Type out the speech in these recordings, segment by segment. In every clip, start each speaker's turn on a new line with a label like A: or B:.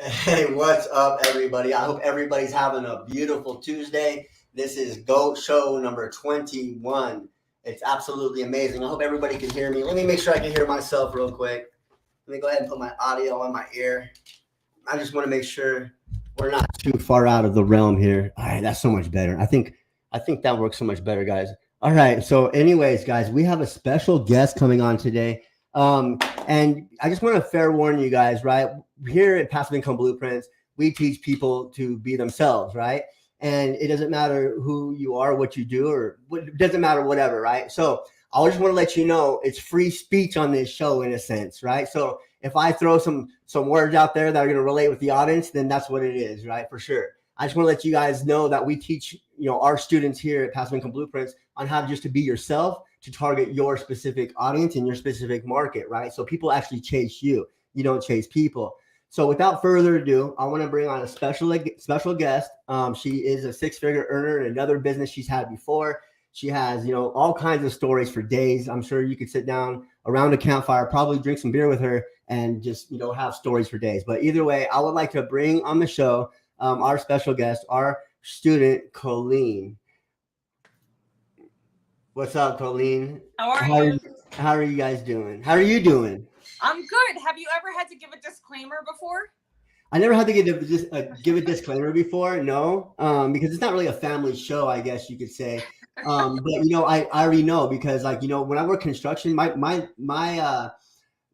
A: Hey, what's up, everybody? I hope everybody's having a beautiful Tuesday. This is GOAT Show number 21. It's absolutely amazing. I hope everybody can hear me. Let me make sure I can hear myself real quick. Let me go ahead and put my audio on my ear. I just want to make sure we're not too far out of the realm here. All right, that's so much better. I think that works so much better, guys. All right. So, anyways, guys, we have a special guest coming on today. Um, and I just want to fair warn you guys, right? Here at Passive Income Blueprints, we teach people to be themselves, right? And it doesn't matter who you are, what you do, or it doesn't matter whatever, right? So I just want to let you know it's free speech on this show in a sense, right? So if I throw some words out there that are going to relate with the audience, then that's what it is, right? For sure. I just want to let you guys know that we teach, our students here at Passive Income Blueprints on how just to be yourself to target your specific audience and your specific market, right? So people actually chase you. You don't chase people. So without further ado, I want to bring on a special guest. She is a six-figure earner in another business she's had before. She has, all kinds of stories for days. I'm sure you could sit down around a campfire, probably drink some beer with her, and just, have stories for days. But either way, I would like to bring on the show our special guest, our student, Colleen. What's up, Colleen?
B: How are you?
A: How are you guys doing? How are you doing?
B: I'm good. Have you ever had to give a disclaimer before?
A: I never had to give a disclaimer before, no, because it's not really a family show, I guess you could say. But I already know because when I work construction,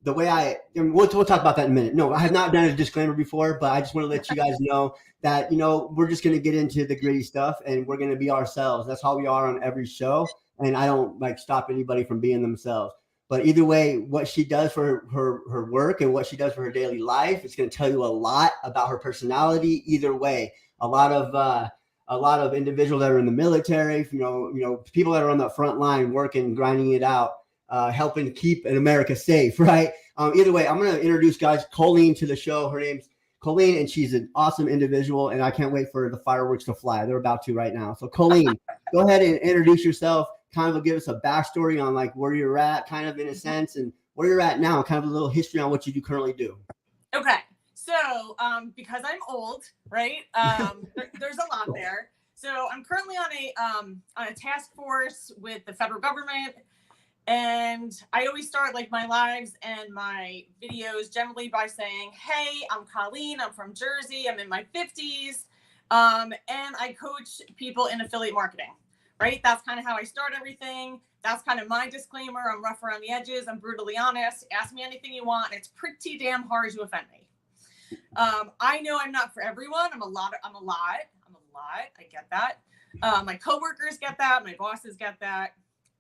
A: the way and we'll talk about that in a minute. No, I have not done a disclaimer before, but I just want to let you guys know that we're just going to get into the gritty stuff and we're going to be ourselves. That's how we are on every show, and I don't stop anybody from being themselves. But either way, what she does for her work and what she does for her daily life, it's going to tell you a lot about her personality. Either way, a lot of individuals that are in the military, people that are on the front line working, grinding it out, helping keep America safe, right? Either way, I'm going to introduce guys Colleen to the show. Her name's Colleen, and she's an awesome individual, and I can't wait for the fireworks to fly. They're about to right now. So Colleen, go ahead and introduce yourself. Kind of give us a backstory on where you're at, kind of in a sense, and where you're at now, kind of a little history on what you currently do.
B: Okay. So, because I'm old, right? There's a lot there. So I'm currently on a task force with the federal government. And I always start my lives and my videos generally by saying, hey, I'm Colleen. I'm from Jersey. I'm in my 50s. And I coach people in affiliate marketing, right? That's kind of how I start everything. That's kind of my disclaimer. I'm rough around the edges. I'm brutally honest. Ask me anything you want. It's pretty damn hard to offend me. I know I'm not for everyone. I'm a lot. I get that. My coworkers get that. My bosses get that.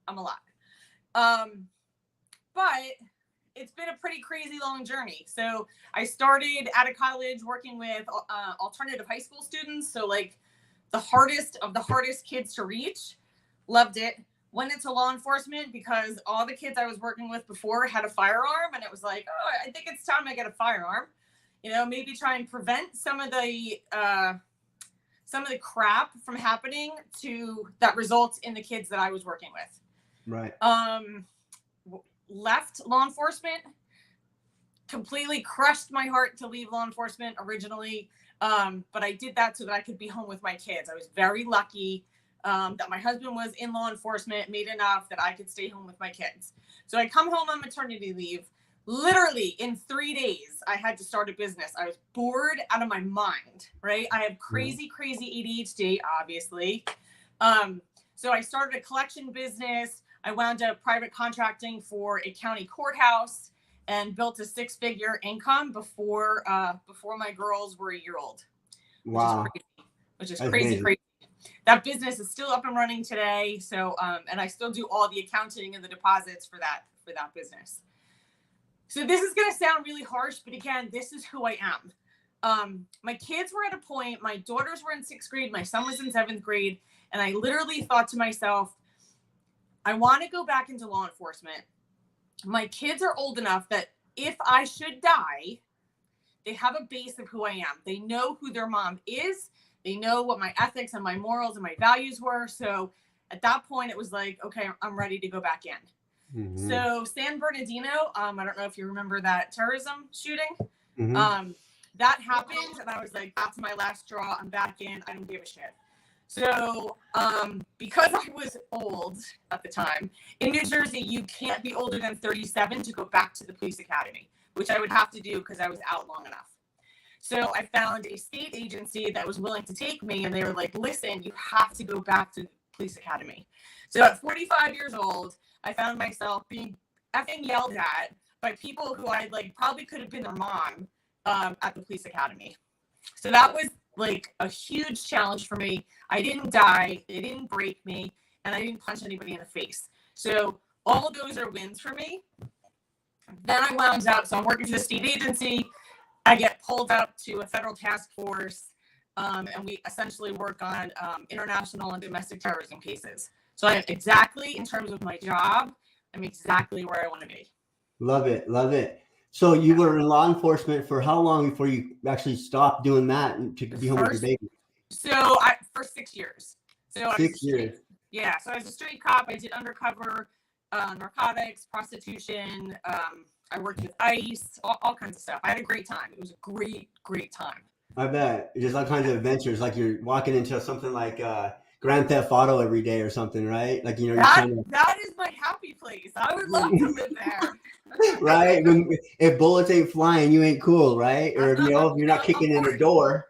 B: I'm a lot. But it's been a pretty crazy long journey. So I started out of college working with alternative high school students. So the hardest of the hardest kids to reach. Loved it. Went into law enforcement because all the kids I was working with before had a firearm, and it was I think it's time I get a firearm. Maybe try and prevent some of the crap from happening that results in the kids that I was working with.
A: Right.
B: Left law enforcement. Completely crushed my heart to leave law enforcement originally. But I did that so that I could be home with my kids. I was very lucky that my husband was in law enforcement, made enough that I could stay home with my kids. So I come home on maternity leave. Literally in 3 days, I had to start a business. I was bored out of my mind, right? I have crazy ADHD, obviously. So I started a collection business. I wound up private contracting for a county courthouse and built a six-figure income before my girls were a year old.
A: Wow.
B: Which is crazy. That business is still up and running today. So, and I still do all the accounting and the deposits for that business. So this is going to sound really harsh, but again, this is who I am. My kids were at a point, my daughters were in 6th grade, my son was in 7th grade. And I literally thought to myself, I want to go back into law enforcement. My kids are old enough that if I should die, they have a base of who I am. They know who their mom is. They know what my ethics and my morals and my values were. So at that point, it was okay, I'm ready to go back in. Mm-hmm. So San Bernardino, I don't know if you remember that terrorism shooting. Mm-hmm. that happened, and I was like, that's my last straw. I'm back in. I don't give a shit. So, because I was old at the time, in New Jersey, you can't be older than 37 to go back to the police academy, which I would have to do because I was out long enough. So I found a state agency that was willing to take me, and they were like, listen, you have to go back to the police academy. So at 45 years old, I found myself being effing yelled at by people who I like probably could have been their mom at the police academy. So that was like a huge challenge for me. I didn't die, they didn't break me, and I didn't punch anybody in the face. So all of those are wins for me. Then I wound up, so I'm working for the state agency. I get pulled up to a federal task force, and we essentially work on international and domestic terrorism cases. So I'm exactly, in terms of my job, I'm exactly where I want to be.
A: Love it. Love it. So you were in law enforcement for how long before you actually stopped doing that and to be home with your baby?
B: So for 6 years. So
A: 6 years.
B: Yeah. So I was a street cop. I did undercover, narcotics, prostitution. I worked with ICE, all kinds of stuff. I had a great time. It was a great, great time.
A: I bet. There's all kinds of adventures. Like you're walking into something like Grand Theft Auto every day or something, right? Like, you know,
B: that is my happy place. I would love to live there.
A: Right? If bullets ain't flying, you ain't cool, right? Or if you're not kicking in the door.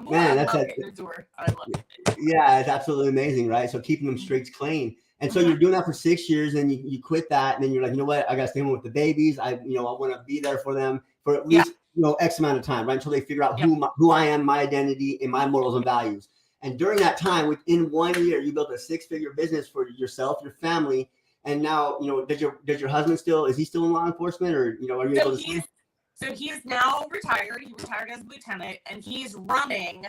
A: Man, that's
B: the door. I love it.
A: Yeah, it's absolutely amazing, right? So keeping them streets clean. And so you're doing that for 6 years, and you quit that, and then you're like, you know what? I got to stay home with the babies. I want to be there for them for at least X amount of time, right? Until they figure out who I am, my identity, and my morals and values. And during that time, within 1 year, you built a 6-figure business for yourself, your family, and now does your husband is he still in law enforcement, or are you able to?
B: So he's now retired. He retired as a lieutenant, and he's running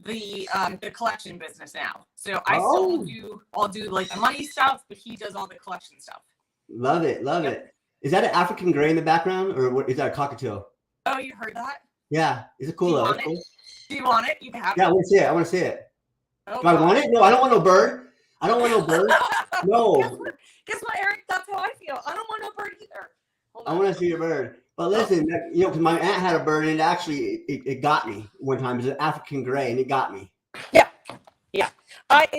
B: the collection business now. So I'll do like the money stuff, but he does all the collection stuff.
A: Love it, love it. Is that an African gray in the background, or what, is that a cockatiel?
B: Oh, you heard that?
A: Yeah, is it cool though?
B: Cool. Do you want it? You can have it.
A: Yeah, I want to see it. I want to see it.
B: Oh,
A: do I want it? No, I don't want no bird. I don't want no bird. No.
B: Guess what, Eric? That's how I feel. I don't want no bird either.
A: I want to see your bird. But listen, because my aunt had a bird, and it got me one time. It's an African gray, and it got me.
B: Yeah.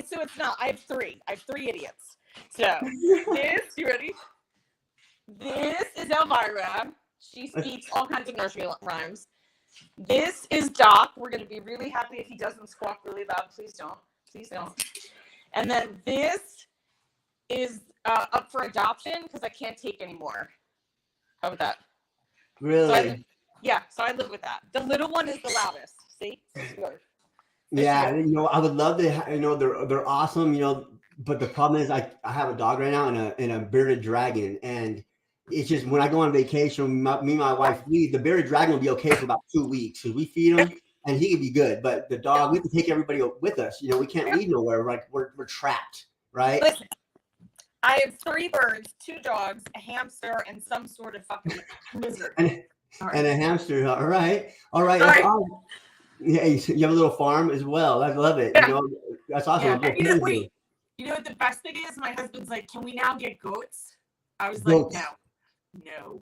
B: So it's not. I have three idiots. So this, you ready? This is Elvira. She speaks all kinds of nursery rhymes. This is Doc. We're going to be really happy if he doesn't squawk really loud. Please don't. Please don't. And then this is up for adoption because I can't take anymore. How about that?
A: Really?
B: So I live with that. The little one is the loudest. See?
A: Yeah, I would love to. They're awesome. But the problem is, I have a dog right now and a bearded dragon, and it's just when I go on vacation, me and my wife leave. The bearded dragon will be okay for about 2 weeks because we feed him and he can be good. But the dog, we have to take everybody with us. We can't leave nowhere. We're trapped, right?
B: Listen, I have 3 birds, 2 dogs, a hamster, and some sort of fucking lizard.
A: And a hamster. All right. That's awesome. Yeah, you have a little farm as well. I love it.
B: Yeah.
A: That's awesome.
B: Yeah. Wait. You know what the best thing is? My husband's like, can we now get goats? I was like, no.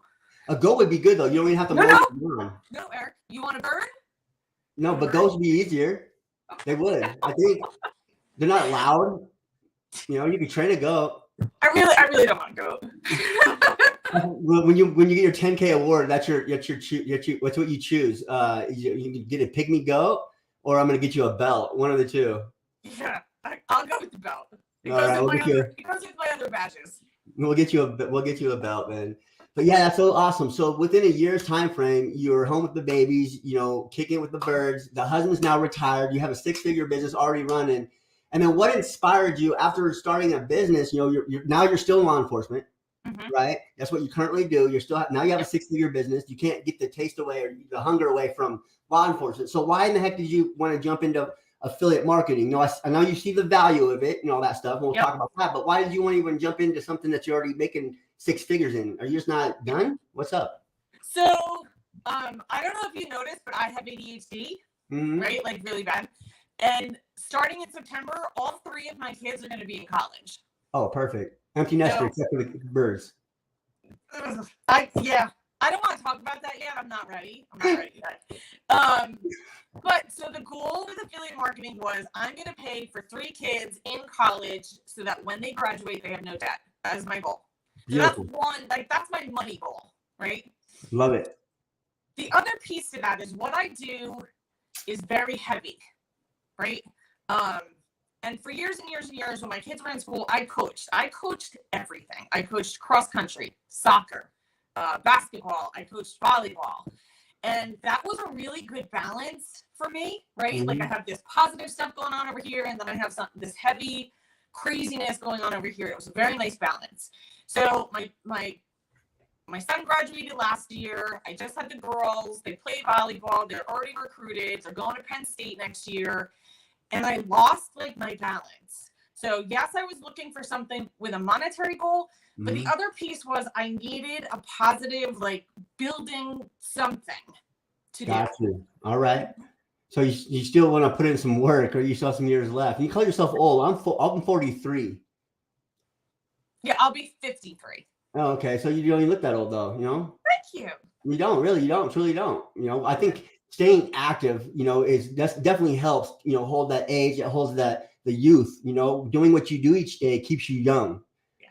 A: A goat would be good though. You don't even have to mow.
B: No, Eric. You want a bird?
A: No, but goats would be easier. They would. I think they're not loud. You can train a goat.
B: I really don't want to go.
A: When you get your 10K award, that's what's what you choose. You can get a pygmy goat, or I'm gonna get you a belt. One of the two.
B: Yeah, I'll go with the belt. It
A: All right,
B: goes with my other badges.
A: We'll get you a belt, man. But yeah, that's so awesome. So within a year's time frame, you're home with the babies, kicking with the birds. The husband's now retired. You have a 6-figure business already running. And then what inspired you after starting a business? You're still in law enforcement, right? That's what you currently do. Now you have a 6-figure business. You can't get the taste away or the hunger away from law enforcement. So why in the heck did you want to jump into affiliate marketing? I know you see the value of it and all that stuff. And we'll talk about that. But why did you want to even jump into something that you're already making 6 figures in? Are you just not done? What's up?
B: So I don't know if you noticed, but I have ADHD, right? Like really bad. And starting in September, all 3 of my kids are going to be in college.
A: Oh, perfect. Empty nester, except for the birds.
B: I don't want to talk about that yet. I'm not ready yet. But so the goal with affiliate marketing was I'm going to pay for 3 kids in college so that when they graduate, they have no debt. That is my goal. So that's one, like that's my money goal, right?
A: Love it.
B: The other piece to that is what I do is very heavy, right? And for years and years and years, when my kids were in school, I coached. I coached everything. I coached cross country, soccer, basketball. I coached volleyball. And that was a really good balance for me, right? Mm-hmm. Like I have this positive stuff going on over here, and then I have this heavy craziness going on over here. It was a very nice balance. So my son graduated last year. I just had the girls. They play volleyball. They're already recruited. They're going to Penn State next year. And I lost like my balance. So yes, I was looking for something with a monetary goal, but the other piece was I needed a positive, like building something to
A: do. You. All right. So you still want to put in some work, or you still have some years left. You call yourself old. I'm 43.
B: Yeah, I'll be 53.
A: Oh, okay. So you don't even look that old though, you know?
B: Thank you.
A: You don't, really. You don't, truly don't. You know, I think staying active, you know, definitely helps, you know, hold that age. It holds the youth, you know, doing what you do each day keeps you young,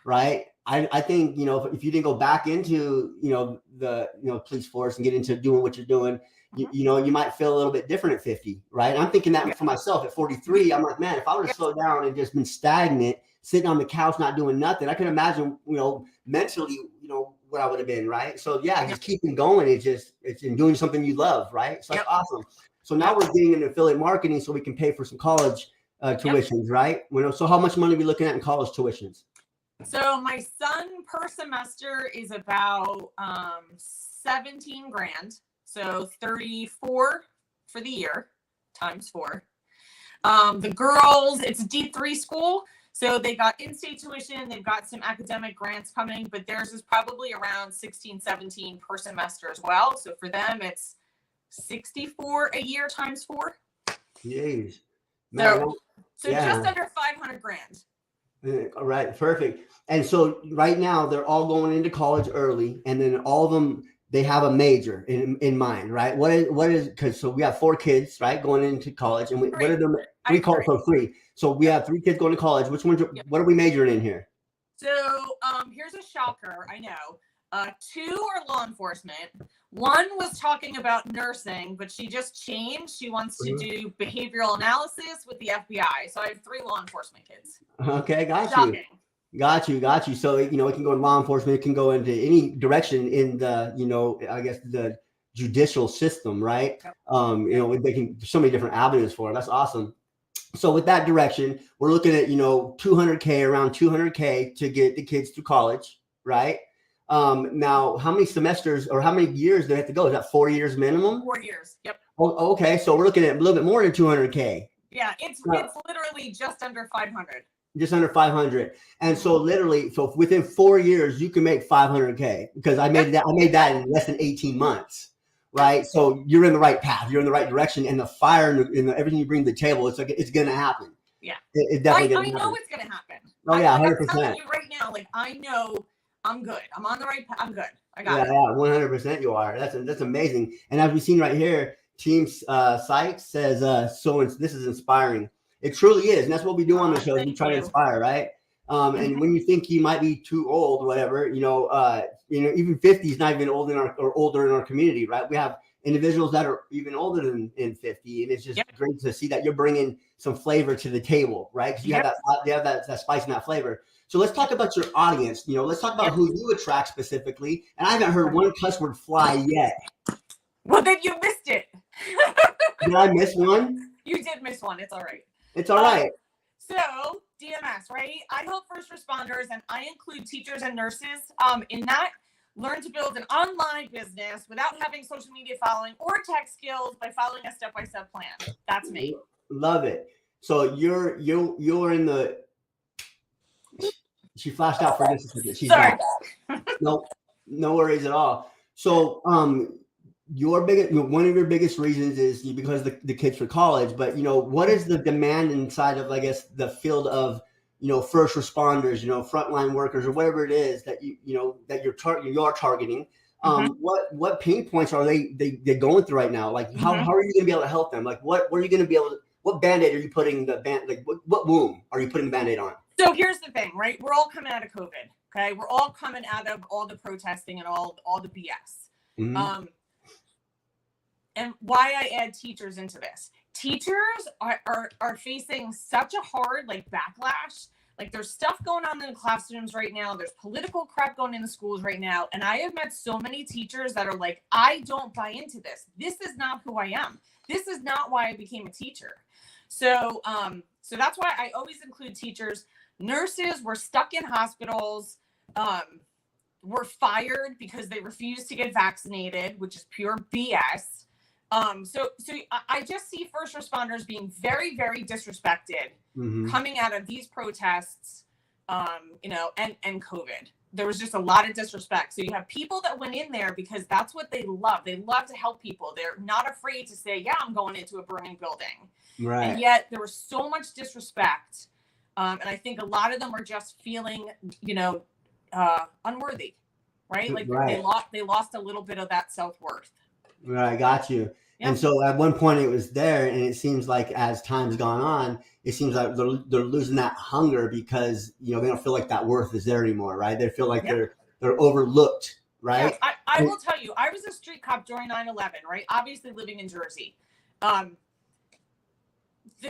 A: right? I think, you know, if you didn't go back into, you know, the, you know, police force and get into doing what you're doing, you know, you might feel a little bit different at 50, right? I'm thinking that for myself at 43, I'm like, man, if I would have slowed down and just been stagnant, sitting on the couch, not doing nothing, I can imagine, you know, mentally, you know, what I would have been, right? So yeah, just keeping going. It's in doing something you love, right? So that's awesome. So now we're getting into affiliate marketing so we can pay for some college tuitions, right? You know, so how much money are we looking at in college tuitions?
B: So my son per semester is about 17 grand. So 34 for the year times 4. The girls, it's a D3 school. So they got in-state tuition, they've got some academic grants coming, but theirs is probably around 16, 17 per semester as well. So for them, it's 64 a year times 4.
A: Jeez.
B: So just under 500 grand.
A: All right, perfect. And so right now they're all going into college early, and then all of them, they have a major in mind, right? What is because so we have 4 kids, right, going into college, and what are the 3 calls for 3? So we have 3 kids going to college. Which ones? What are we majoring in here?
B: So here's a shocker. I know 2 are law enforcement. 1 was talking about nursing, but she just changed. She wants to do behavioral analysis with the FBI. So I have 3 law enforcement kids.
A: Okay, got
B: Shocking.
A: you. Got you. So, you know, it can go in law enforcement. It can go into any direction in the, you know, I guess the judicial system, right? You know, they can, there's so many different avenues for it. That's awesome. So with that direction, we're looking at, you know, around 200K to get the kids through college, right? Now, how many semesters or how many years do they have to go? Is that 4 years minimum?
B: 4 years. Yep.
A: Oh, okay. So we're looking at a little bit more than 200K.
B: Yeah, it's literally just under 500.
A: Just under 500. And so literally, so within 4 years, you can make 500K because I made that in less than 18 months. Right. So you're in the right path. You're in the right direction. And the fire and everything you bring to the table, it's like, it's going to happen.
B: Yeah.
A: It definitely
B: I know it's going to happen.
A: Oh, yeah. 100%.
B: I'm telling you right now, like, I know I'm good. I'm on the right path. I'm good. I got it.
A: Yeah, 100% you are. That's amazing. And as we've seen right here, Team's site says, this is inspiring. It truly is. And that's what we do on the show. We try to inspire, right? And when you think you might be too old, or whatever, you know, even 50 is not even old older in our community, right? We have individuals that are even older than 50, and it's just great to see that you're bringing some flavor to the table, right? Because you have that spice and that flavor. So let's talk about your audience. You know, let's talk about who you attract specifically. And I haven't heard one cuss word fly yet.
B: Well, then you missed it.
A: Did I miss one?
B: You did miss one. It's all right.
A: It's all right.
B: So DMS, right? I help first responders, and I include teachers and nurses in that. Learn to build an online business without having social media following or tech skills by following a step-by-step plan. That's me.
A: Love it. So you're in the. She flashed out for just a second. She's
B: sorry.
A: Back. No worries at all. So one of your biggest reasons is because the kids for college, but you know, what is the demand inside of, I guess, the field of, you know, first responders, you know, frontline workers or whatever it is that you are targeting. What pain points are they're going through right now? Like how are you going to be able to help them? Like what are you going to be able to, what Band-Aid are you putting what wound are you putting the Band-Aid on?
B: So here's the thing, right? We're all coming out of COVID. Okay. We're all coming out of all the protesting and all the BS. And why I add teachers into this. Teachers are facing such a hard backlash. Like there's stuff going on in the classrooms right now. There's political crap going in the schools right now. And I have met so many teachers that are like, I don't buy into this. This is not who I am. This is not why I became a teacher. So that's why I always include teachers. Nurses were stuck in hospitals, were fired because they refused to get vaccinated, which is pure BS. So I just see first responders being very, very disrespected coming out of these protests, and COVID. There was just a lot of disrespect. So you have people that went in there because that's what they love. They love to help people. They're not afraid to say, yeah, I'm going into a burning building. Right. And yet there was so much disrespect. And I think a lot of them are just feeling, unworthy, right? Like they lost a little bit of that self-worth.
A: Right, got you. Yep. And so at one point it was there, and it seems like as time's gone on, it seems like they're losing that hunger because they don't feel like that worth is there anymore, right? They feel like they're overlooked, right?
B: Yes, I will tell you, I was a street cop during 9/11, right? Obviously living in Jersey. The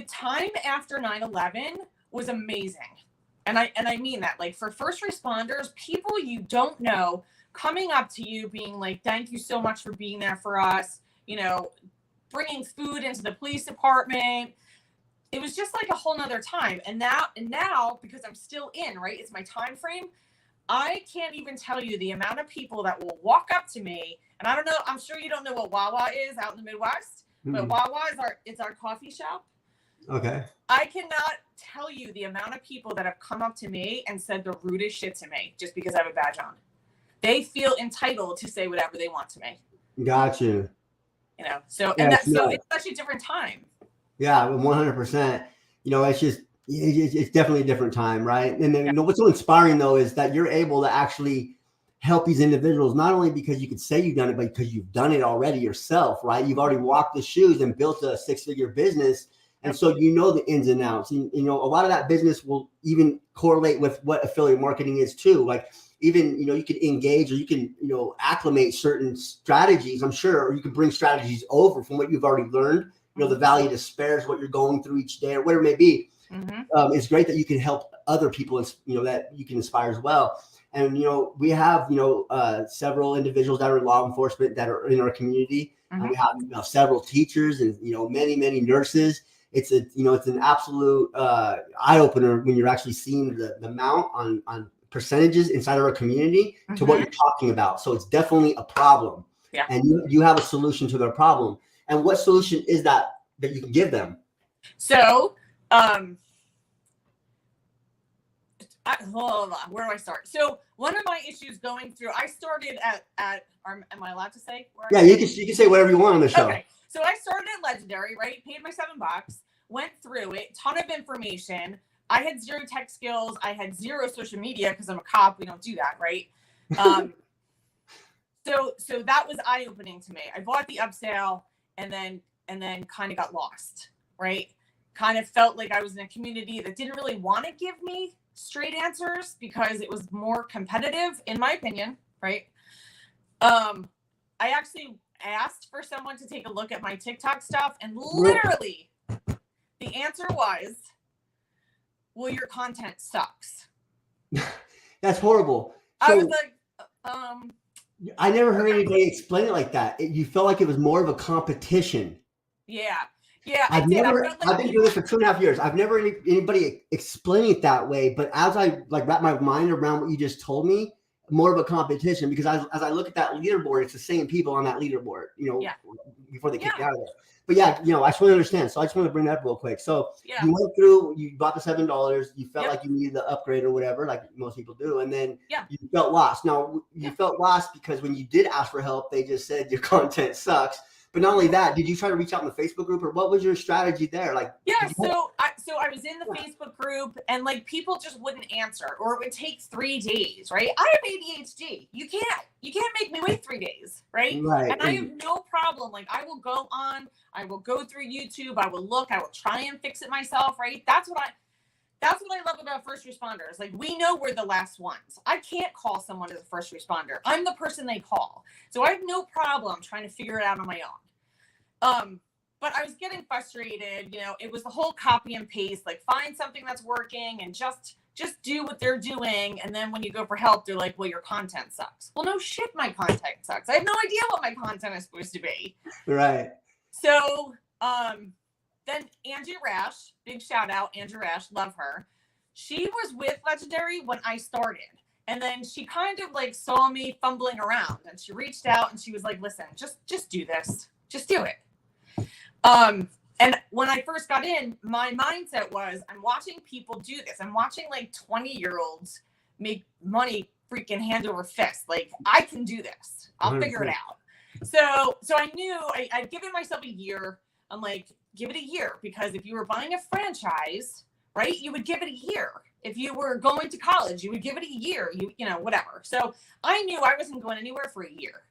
B: time after 9/11 was amazing. And I mean that, like for first responders, people you don't know coming up to you being like, thank you so much for being there for us, bringing food into the police department. It was just like a whole nother time. And now because I'm still in, right, it's my time frame. I can't even tell you the amount of people that will walk up to me. And I don't know, I'm sure you don't know what Wawa is out in the Midwest, but Wawa is our coffee shop.
A: Okay.
B: I cannot tell you the amount of people that have come up to me and said the rudest shit to me just because I have a badge on. They feel entitled to say whatever they want to me.
A: Got you.
B: So it's such a different time.
A: Yeah, 100%. It's definitely a different time, right? And then what's so inspiring though is that you're able to actually help these individuals, not only because you could say you've done it, but because you've done it already yourself, right? You've already walked the shoes and built a 6-figure business. And so the ins and outs. And, a lot of that business will even correlate with what affiliate marketing is too. Like even, you can engage or you can, acclimate certain strategies, I'm sure, or you can bring strategies over from what you've already learned, the value to spares, what you're going through each day or whatever it may be. It's great that you can help other people, that you can inspire as well. And, we have, several individuals that are in law enforcement that are in our community. And we have several teachers and, many, many nurses. It's an absolute eye opener when you're actually seeing the amount on percentages inside of our community to what you're talking about. So it's definitely a problem. Yeah. And you have a solution to their problem. And what solution is that you can give them?
B: So, hold on, where do I start? So one of my issues going through, I started at am I allowed to say?
A: Yeah, you can say whatever you want on the show.
B: Okay. So I started at Legendary, right? Paid my $7, went through it, ton of information. I had zero tech skills. I had zero social media because I'm a cop. We don't do that, right? So that was eye-opening to me. I bought the upsell and then kind of got lost, right? Kind of felt like I was in a community that didn't really want to give me straight answers because it was more competitive, in my opinion, right? I actually asked for someone to take a look at my TikTok stuff, and literally the answer was, well, your content sucks.
A: That's horrible. So,
B: I was like,
A: I never heard anybody explain it like that. You felt like it was more of a competition.
B: Yeah.
A: I've been doing this for 2.5 years. I've never anybody explain it that way. But as I wrap my mind around what you just told me, more of a competition, because as I look at that leaderboard, it's the same people on that leaderboard, before they kick out of there. But I just want to understand. So I just want to bring that up real quick. So you went through, you bought the $7, you felt like you needed the upgrade or whatever, like most people do. And then you felt lost. Now you felt lost because when you did ask for help, they just said your content sucks. But not only that, did you try to reach out in the Facebook group, or what was your strategy there? Like,
B: yeah, so I was in the Facebook group, and like people just wouldn't answer, or it would take 3 days, right? I have ADHD. You can't make me wait 3 days, right?
A: right.
B: And I have no problem. Like I will go through YouTube, I will look, I will try and fix it myself, right? That's what I love about first responders. Like we know we're the last ones. I can't call someone as a first responder. I'm the person they call. So I have no problem trying to figure it out on my own. But I was getting frustrated, you know, it was the whole copy and paste, like find something that's working and just do what they're doing. And then when you go for help, they're like, well, your content sucks. Well, no shit, my content sucks. I have no idea what my content is supposed to be.
A: Right.
B: So then Angie Rash, big shout out, Angie Rash, love her. She was with Legendary when I started. And then she kind of like saw me fumbling around, and she reached out and she was like, listen, just do this. Just do it. And when I first got in, my mindset was, I'm watching people do this. I'm watching like 20-year-olds make money freaking hand over fist. Like I can do this. I'll figure it out. So I knew I'd given myself a year. I'm like, give it a year, because if you were buying a franchise, right, you would give it a year. If you were going to college, you would give it a year, you know, whatever. So I knew I wasn't going anywhere for a year.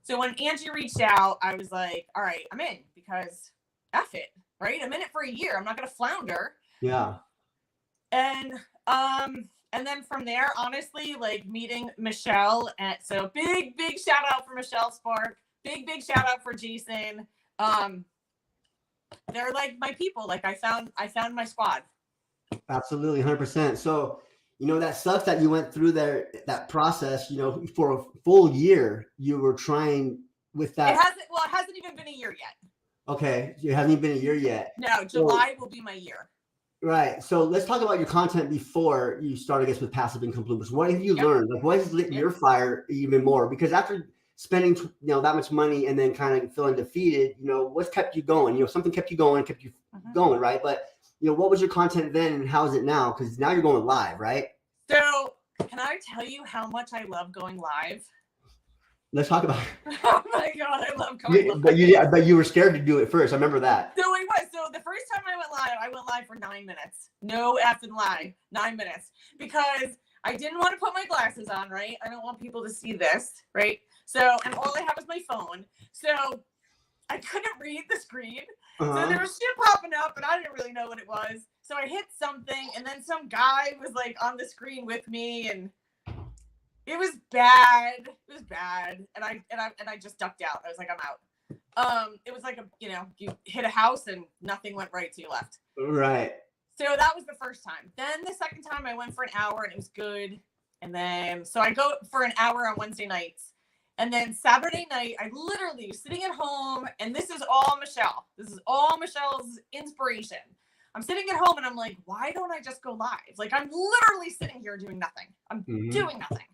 B: So when Angie reached out, I was like, all right, I'm in, because F it, right? I'm in it for a year. I'm not going to flounder.
A: Yeah.
B: And then from there, honestly, like meeting Michelle, and so big shout out for Michelle Spark. Big shout out for Jason. They're like my people. Like I found my squad.
A: Absolutely, 100%. So, you know, that sucks that you went through that process, you know, for a full year. You were trying with that.
B: It hasn't even been a year yet.
A: Okay. It hasn't even been a year yet.
B: No, July will be my year.
A: Right. So let's talk about your content before you start, I guess, with passive income bloomers. What have you learned? Like, what has lit your fire even more? Because after spending, you know, that much money and then kind of feeling defeated, you know, what's kept you going? You know, something kept you going, going, right? But, you know, what was your content then and how is it now? Because now you're going live, right?
B: So can I tell you how much I love going live?
A: Let's talk about it.
B: Oh my God, I love going live.
A: But you were scared to do it first. I remember that.
B: So it was. So the first time I went live for 9 minutes. No effing lie. 9 minutes. Because I didn't want to put my glasses on, right? I don't want people to see this, right? So, and all I have is my phone. So I couldn't read the screen. So there was shit popping up, and I didn't really know what it was. So I hit something, and then some guy was like on the screen with me, and it was bad. It was bad, and I just ducked out. I was like, I'm out. It was like you hit a house and nothing went right, so you left.
A: Right.
B: So that was the first time. Then the second time I went for an hour and it was good. And then so I go for an hour on Wednesday nights. And then Saturday night, I literally was sitting at home, and this is all Michelle. This is all Michelle's inspiration. I'm sitting at home and I'm like, why don't I just go live? Like I'm literally sitting here doing nothing. I'm doing nothing.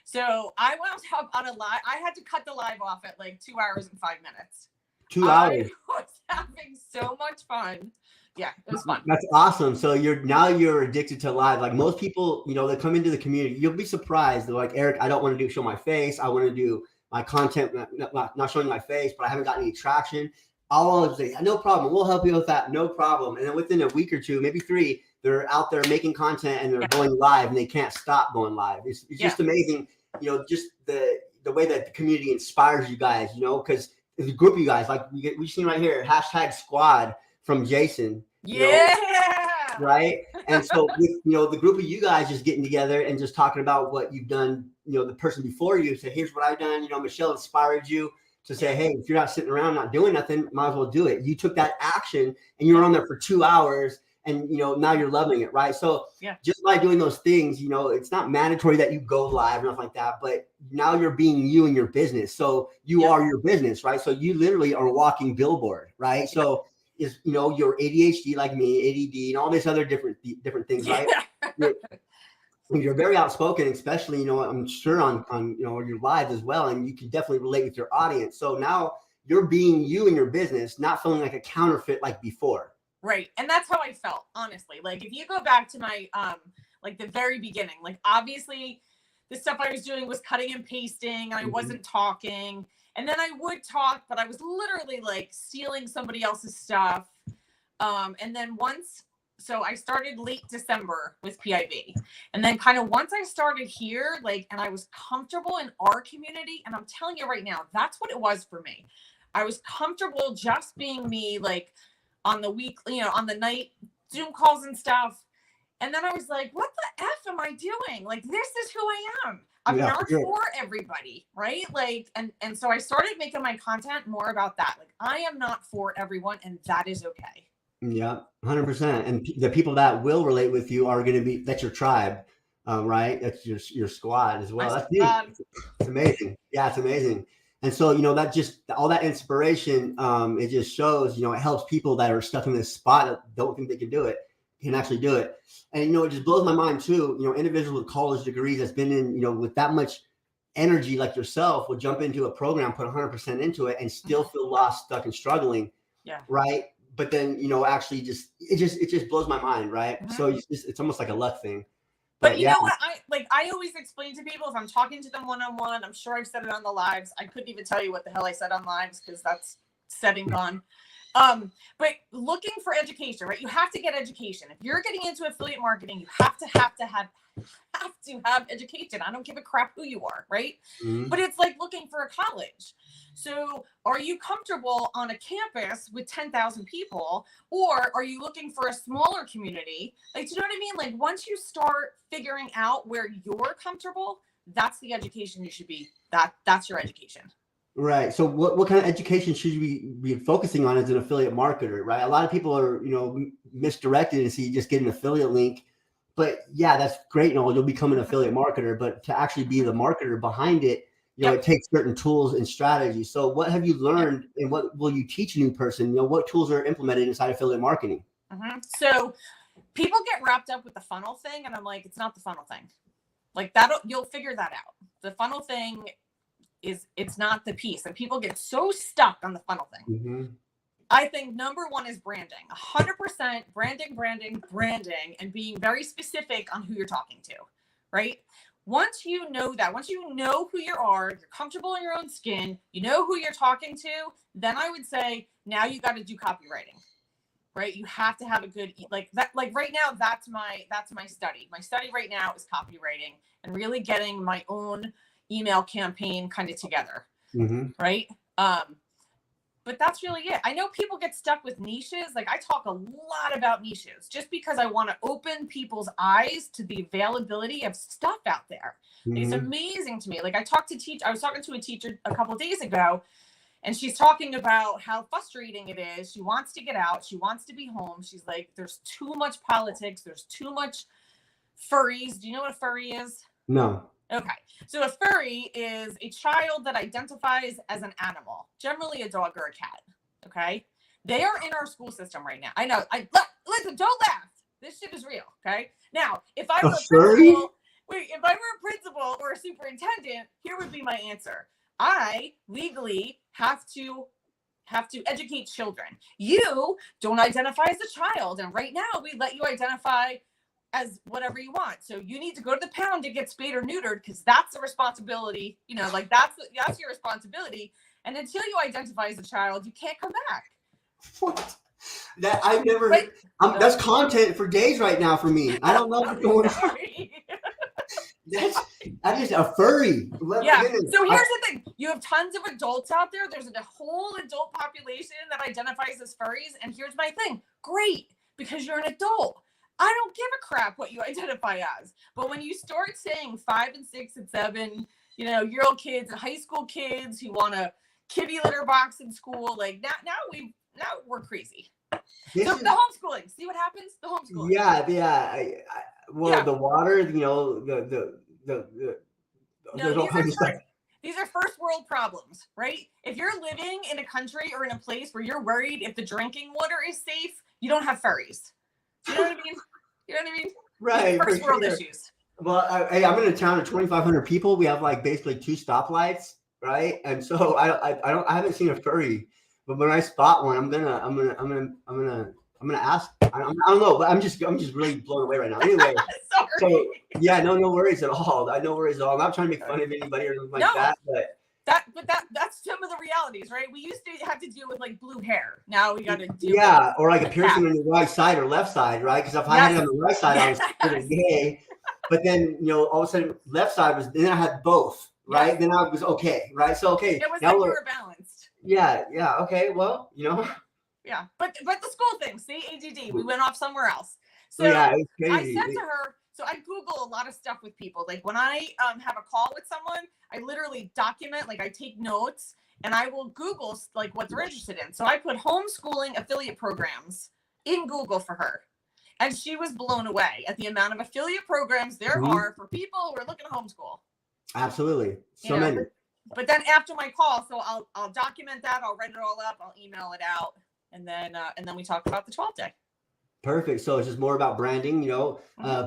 B: So I went up on a live. I had to cut the live off at like 2 hours and 5 minutes.
A: 2 hours.
B: I was having so much fun. Yeah, it was fun.
A: That's awesome. So you're addicted to live. Like most people, you know, that come into the community, you'll be surprised. They're like, Eric, I don't want to show my face. I want to do my content, not showing my face, but I haven't gotten any traction. I'll always say, no problem. We'll help you with that. No problem. And then within a week or two, maybe 3, they're out there making content and they're going live and they can't stop going live. It's just amazing. You know, just the way that the community inspires you guys, you know, because it's a group of you guys, like we've seen right here, #squad from Jason.
B: Yeah.
A: Know, right. And so with, you know, the group of you guys just getting together and just talking about what you've done, you know, the person before you say, here's what I've done. You know, Michelle inspired you to say, hey, if you're not sitting around not doing nothing, might as well do it. You took that action and you were on there for 2 hours and, you know, now you're loving it. Right. So just by doing those things, you know, it's not mandatory that you go live or nothing like that, but now you're being you in your business. So you are your business, right? So you literally are a walking billboard, right? So is, you know, your ADHD like me, ADD, and all these other different things, right? You're very outspoken, especially, you know, I'm sure on you know, your lives as well, and you can definitely relate with your audience. So now you're being you in your business, not feeling like a counterfeit like before.
B: Right. And that's how I felt, honestly. Like if you go back to my like the very beginning, like obviously the stuff I was doing was cutting and pasting, and I wasn't talking. And then I would talk, but I was literally like stealing somebody else's stuff. And then so I started late December with PIV. And then kind of once I started here, like, and I was comfortable in our community, and I'm telling you right now, that's what it was for me. I was comfortable just being me, like on the week, on the night Zoom calls and stuff. And then I was like, what the F am I doing? Like, this is who I am. I'm not for everybody, right? Like, and so I started making my content more about that. Like, I am not for everyone, and that is okay.
A: Yeah, 100%. And the people that will relate with you are going to be, that's your tribe, right? That's your squad as well. That's neat. It's amazing. Yeah, it's amazing. And so, that just, all that inspiration, it just shows, it helps people that are stuck in this spot that don't think they can do it, can actually do it. And, it just blows my mind too, individuals with college degrees that's been in, with that much energy like yourself will jump into a program, put 100% into it and still feel lost, stuck and struggling.
B: Yeah.
A: Right. But then, actually it just blows my mind. Right. Mm-hmm. So it's almost like a luck thing.
B: But you know what? I always explain to people if I'm talking to them one-on-one, I'm sure I've said it on the lives. I couldn't even tell you what the hell I said on lives because that's said and gone. But looking for education, right? You have to get education. If you're getting into affiliate marketing, you have to have education. I don't give a crap who you are, right? Mm-hmm. But it's like looking for a college. So are you comfortable on a campus with 10,000 people, or are you looking for a smaller community? Like, do you know what I mean? Like, once you start figuring out where you're comfortable, that's the education you should be. That's your education.
A: Right. So what kind of education should you be focusing on as an affiliate marketer, right? A lot of people are, misdirected and see you just get an affiliate link. But yeah, that's great. You'll become an affiliate marketer, but to actually be the marketer behind it, it takes certain tools and strategies. So what have you learned and what will you teach a new person? What tools are implemented inside affiliate marketing?
B: Mm-hmm. So people get wrapped up with the funnel thing. And I'm like, it's not the funnel thing. Like you'll figure that out. The funnel thing it's not the piece, and people get so stuck on the funnel thing. Mm-hmm. I think number one is branding, 100% branding, and being very specific on who you're talking to, right? Once you know that, once you know who you are, you're comfortable in your own skin, you know who you're talking to, then I would say now you got to do copywriting, right? You have to have a good, like that, like right now, that's my study. My study right now is copywriting and really getting my own email campaign kind of together. Mm-hmm. Right. But that's really it. I know people get stuck with niches. Like I talk a lot about niches just because I want to open people's eyes to the availability of stuff out there. Mm-hmm. It's amazing to me. Like I was talking to a teacher a couple of days ago, and she's talking about how frustrating it is. She wants to get out. She wants to be home. She's like, there's too much politics. There's too much furries. Do you know what a furry is?
A: No.
B: Okay. So a furry is a child that identifies as an animal, generally a dog or a cat. Okay. They are in our school system right now. I know. Listen, don't laugh. This shit is real. Okay. Now, if I were a principal or a superintendent, here would be my answer. I legally have to educate children. You don't identify as a child. And right now we let you identify as whatever you want. So you need to go to the pound to get spayed or neutered because that's the responsibility. Like that's your responsibility. And until you identify as a child, you can't come back.
A: What? That I've never. That's content for days right now for me. I don't know what's going on. That is a furry.
B: Yeah. So here's the thing: you have tons of adults out there. There's a whole adult population that identifies as furries. And here's my thing: great, because you're an adult. I don't give a crap what you identify as. But when you start saying 5 and 6 and 7, year-old kids and high school kids who want a kitty litter box in school, like now we're crazy. The homeschooling. See what happens? The homeschooling.
A: Yeah. The water,
B: these are first world problems, right? If you're living in a country or in a place where you're worried if the drinking water is safe, you don't have furries. You know what I mean?
A: Right.
B: First world issues.
A: Well, I'm in a town of 2,500 people. We have like basically 2 stoplights, right? And so I haven't seen a furry, but when I spot one, I'm gonna ask. I don't know, but I'm just really blown away right now. Anyway,
B: sorry.
A: So yeah, no worries at all. No worries at all. I'm not trying to make fun of anybody or anything like that, but
B: that's some of the realities, right? We used to have to deal with like blue hair. Now we got to deal
A: Yeah,
B: with
A: or like a piercing on the right side or left side, right? Because if I had it on the right side, I was considered gay. But then, all of a sudden, left side was, then I had both, right?
B: Yes.
A: Then I was okay, right? So, okay.
B: It was
A: now
B: like you were balanced.
A: Yeah, okay, well,
B: Yeah, but the school thing, see, ADD, we went off somewhere else. So
A: yeah, it's crazy.
B: I said to her, so I Google a lot of stuff with people. Like when I have a call with someone, I literally document, like I take notes, and I will Google like what they're interested in. So I put homeschooling affiliate programs in Google for her. And she was blown away at the amount of affiliate programs there are for people who are looking to homeschool.
A: Absolutely. So many.
B: But then after my call, so I'll document that, I'll write it all up, I'll email it out, and then we talk about the 12th day.
A: Perfect. So it's just more about branding,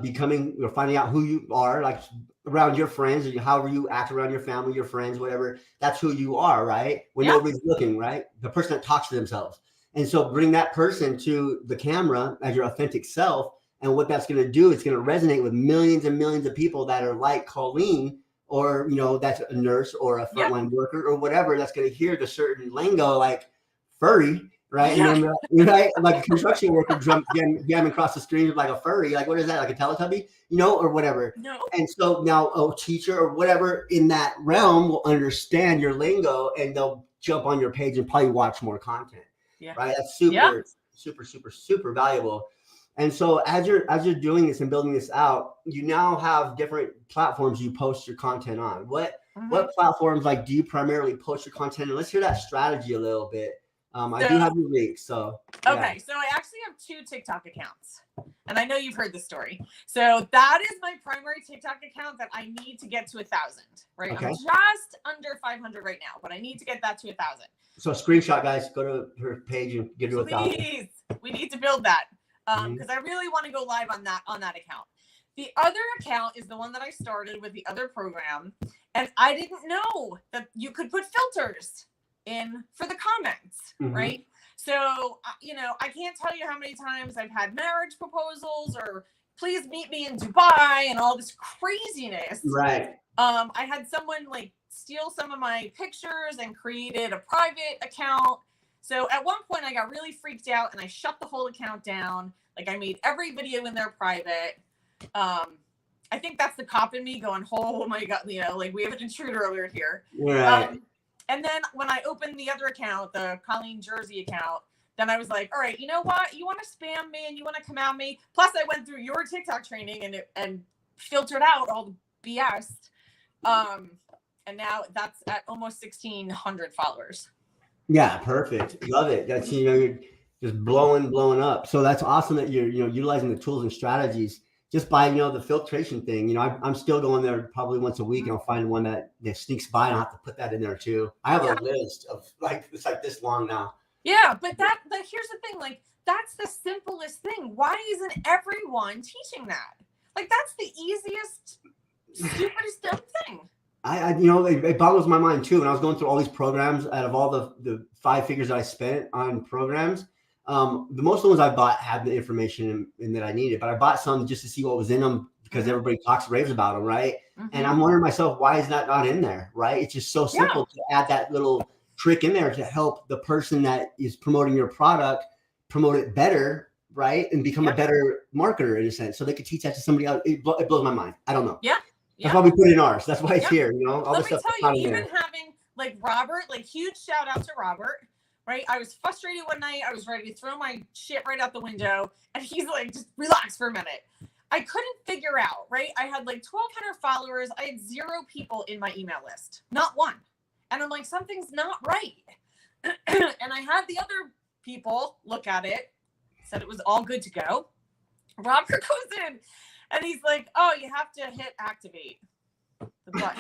A: becoming, finding out who you are, like around your friends, or however you act around your family, your friends, whatever. That's who you are, right? When nobody's looking, right? The person that talks to themselves. And so bring that person to the camera as your authentic self. And what that's going to do, it's going to resonate with millions and millions of people that are like Colleen, or, that's a nurse or a frontline worker or whatever, that's going to hear the certain lingo like furry, right? Yeah. And then, right, like a construction worker jamming across the street like a furry, like what is that, like a Teletubby, or whatever.
B: No.
A: And so now a teacher or whatever in that realm will understand your lingo, and they'll jump on your page and probably watch more content. Yeah. Right. That's super valuable. And so as you're doing this and building this out, you now have different platforms you post your content on. What platforms do you primarily post your content? And let's hear that strategy a little bit. I do have your links. So
B: okay, so I actually have 2 TikTok accounts, and I know you've heard this story. So that is my primary TikTok account that I need to get to 1,000. Right, okay. I'm just under 500 right now, but I need to get that to 1,000.
A: So screenshot, guys, go to her page and get to 1,000.
B: Please, we need to build that because I really want to go live on that account. The other account is the one that I started with the other program, and I didn't know that you could put filters in for the comments, right? So, I can't tell you how many times I've had marriage proposals or please meet me in Dubai and all this craziness.
A: Right.
B: I had someone steal some of my pictures and created a private account. So at one point I got really freaked out and I shut the whole account down. I made every video in there private. I think that's the cop in me going, oh my God, we have an intruder over here.
A: Right.
B: And then when I opened the other account, the Colleen Jersey account, then I was like, all right, you know what? You want to spam me and you want to come at me. Plus I went through your TikTok training and filtered out all the BS. And now that's at almost 1,600 followers.
A: Yeah, perfect. Love it. That's, you're just blowing up. So that's awesome that you're, utilizing the tools and strategies just by, the filtration thing. I'm still going there probably once a week and I'll find one that sneaks by and I'll have to put that in there too. I have a list of it's like this long now.
B: Yeah, but here's the thing, that's the simplest thing. Why isn't everyone teaching that? That's the easiest, stupidest dumb thing.
A: It boggles my mind too. When I was going through all these programs, out of all the 5 figures that I spent on programs, the most of the ones I bought had the information in that I needed, but I bought some just to see what was in them because everybody raves about them, right? And I'm wondering myself, why is that not in there, right? It's just so simple to add that little trick in there to help the person that is promoting your product promote it better, right? And become a better marketer in a sense, so they could teach that to somebody else. It blows my mind. I don't know. Yeah. That's why we put it in ours. That's why it's here. All
B: Let me tell you, even having Robert, huge shout out to Robert. Right, I was frustrated one night. I was ready to throw my shit right out the window, and he's like, "Just relax for a minute." I couldn't figure out. Right, I had 1,200 followers. I had 0 people in my email list, not one. And I'm like, something's not right. And I had the other people look at it, said it was all good to go. Robert goes in, and he's like, "Oh, you have to hit activate the button."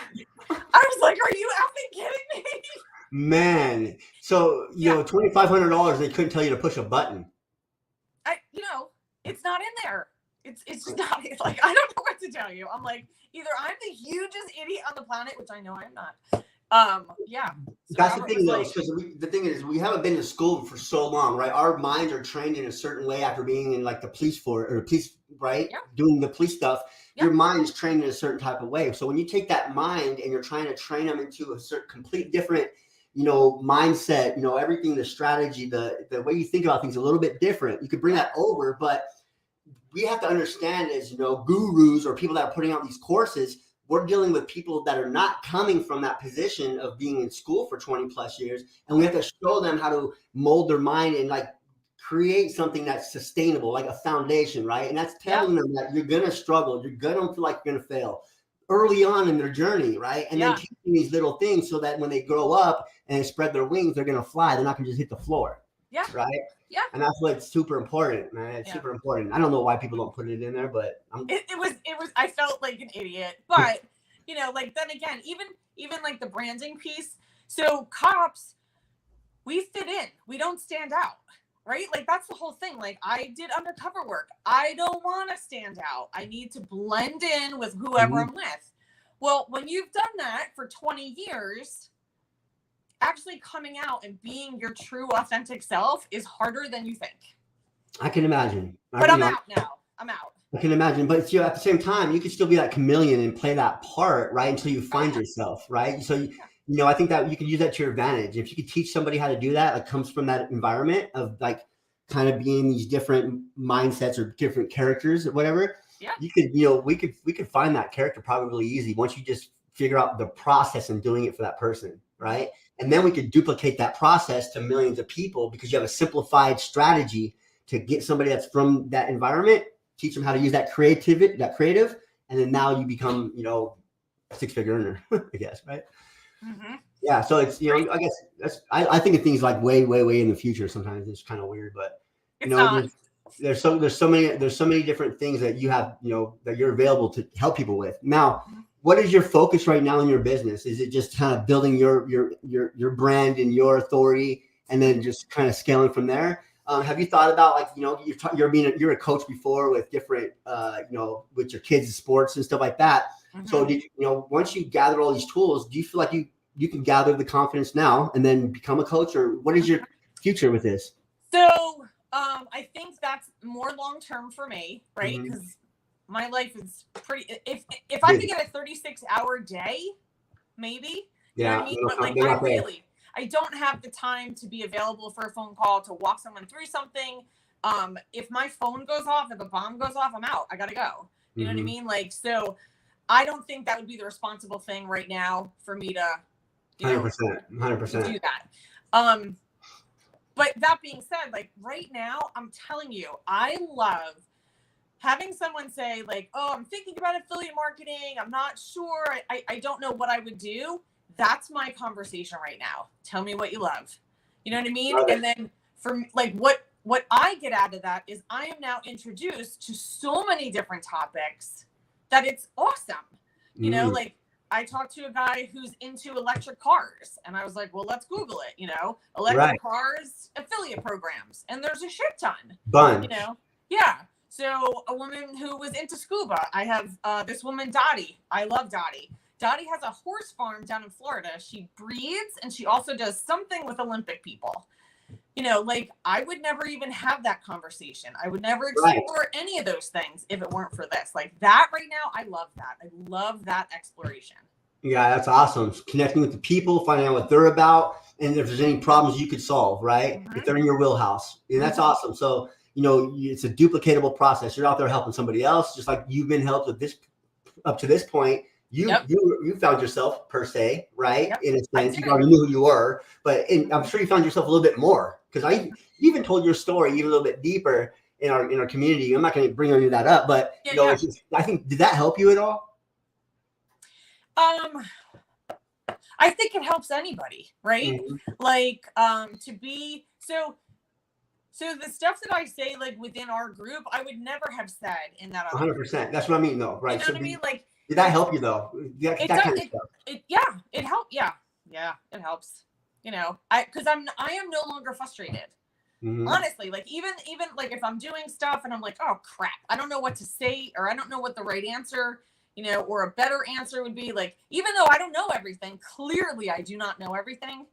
B: I was like, "Are you effing kidding me?"
A: Man, so $2,500, they couldn't tell you to push a button.
B: It's not in there. It's just not. It's I don't know what to tell you. I'm like, either I'm the hugest idiot on the planet, which I know I'm not. So
A: that's the thing, though, because the thing is, we haven't been to school for so long, right? Our minds are trained in a certain way after being in the police force or police right?
B: Yeah.
A: Doing the police stuff,
B: Yeah.
A: your mind's trained in a certain type of way. So when you take that mind and you're trying to train them into a certain complete different, mindset, everything, the strategy, the way you think about things a little bit different, you could bring that over. But we have to understand as, gurus or people that are putting out these courses, we're dealing with people that are not coming from that position of being in school for 20 plus years. And we have to show them how to mold their mind and like create something that's sustainable, like a foundation, right? And that's telling them that you're going to struggle. You're going to feel like you're going to fail early on in their journey, right? And then teaching these little things so that when they grow up and they spread their wings, they're going to fly. They're not going to just hit the floor.
B: Yeah.
A: Right.
B: Yeah.
A: And that's what's super important, man. It's super important. I don't know why people don't put it in there, but
B: it was, I felt like an idiot, but like then again, even like the branding piece. So cops, we fit in, we don't stand out, right? Like that's the whole thing. Like I did undercover work. I don't want to stand out. I need to blend in with whoever I'm with. Well, when you've done that for 20 years, actually coming out and being your true authentic self is harder than you think.
A: I can imagine.
B: But I'm out now. I'm out.
A: I can imagine. But at the same time, you can still be that chameleon and play that part, right? Until you find yourself, right? So, I think that you can use that to your advantage. If you could teach somebody how to do that, it comes from that environment of like kind of being these different mindsets or different characters or whatever.
B: Yeah.
A: You could, we could find that character probably easy once you just figure out the process and doing it for that person, right? And then we could duplicate that process to millions of people because you have a simplified strategy to get somebody that's from that environment, teach them how to use that creative, and then now you become, a six-figure earner, I guess, right?
B: Mm-hmm.
A: Yeah. So it's, I guess I think of things like way, way, way in the future. Sometimes it's kind of weird, but there's so many different things that you have, that you're available to help people with. Now, what is your focus right now in your business? Is it just kind of building your brand and your authority, and then just kind of scaling from there? Have you thought about like, you're a coach before with different, with your kids' sports and stuff like that. Mm-hmm. So did once you gather all these tools, do you feel like you can gather the confidence now and then become a coach, or what is your future with this?
B: So I think that's more long-term for me, right? Because my life is pretty, if I could get a 36-hour day, maybe, you know what I mean? But like I don't have the time to be available for a phone call, to walk someone through something. If my phone goes off, if a bomb goes off, I'm out. I gotta go. You know what I mean? Like, so I don't think that would be the responsible thing right now for me to
A: 100%
B: do that. But that being said, like right now, I'm telling you, I love having someone say like, oh, I'm thinking about affiliate marketing. I'm not sure. I don't know what I would do. That's my conversation right now. Tell me what you love. You know what I mean? And then for like what I get out of that is I am now introduced to so many different topics that it's awesome. You know, like I talked to a guy who's into electric cars, and I was like, well, let's Google it, electric cars, affiliate programs. And there's a shit ton, Yeah. So a woman who was into scuba, I have this woman, Dottie. I love Dottie. Dottie has a horse farm down in Florida. She breeds, and she also does something with Olympic people. Like I would never even have that conversation. I would never explore any of those things if it weren't for this. Like that right now, I love that. I love that exploration. Yeah,
A: that's awesome. Connecting with the people, finding out what they're about, and if there's any problems you could solve, right? If they're in your wheelhouse. And that's awesome. So, it's a duplicatable process. You're out there helping somebody else, just like you've been helped with this up to this point. You found yourself per se, right? Yep. In a sense, you already knew who you were, but I'm sure you found yourself a little bit more, because you even told your story even a little bit deeper in our community. I'm not going to bring any of that up, but it's just, I think, did that help you at all?
B: I think it helps anybody, right? Like to be so the stuff that I say like within our group, I would never have said in that other
A: 100%. Group. That's what I mean, though, right?
B: You know what I mean? Like.
A: Did that help you though? That kind of stuff.
B: It helped. Yeah, it helps. Because I am no longer frustrated. Honestly, like even like if I'm doing stuff and I'm like, oh crap, I don't know what to say, or I don't know what the right answer, or a better answer would be. Like, even though I don't know everything, clearly I do not know everything.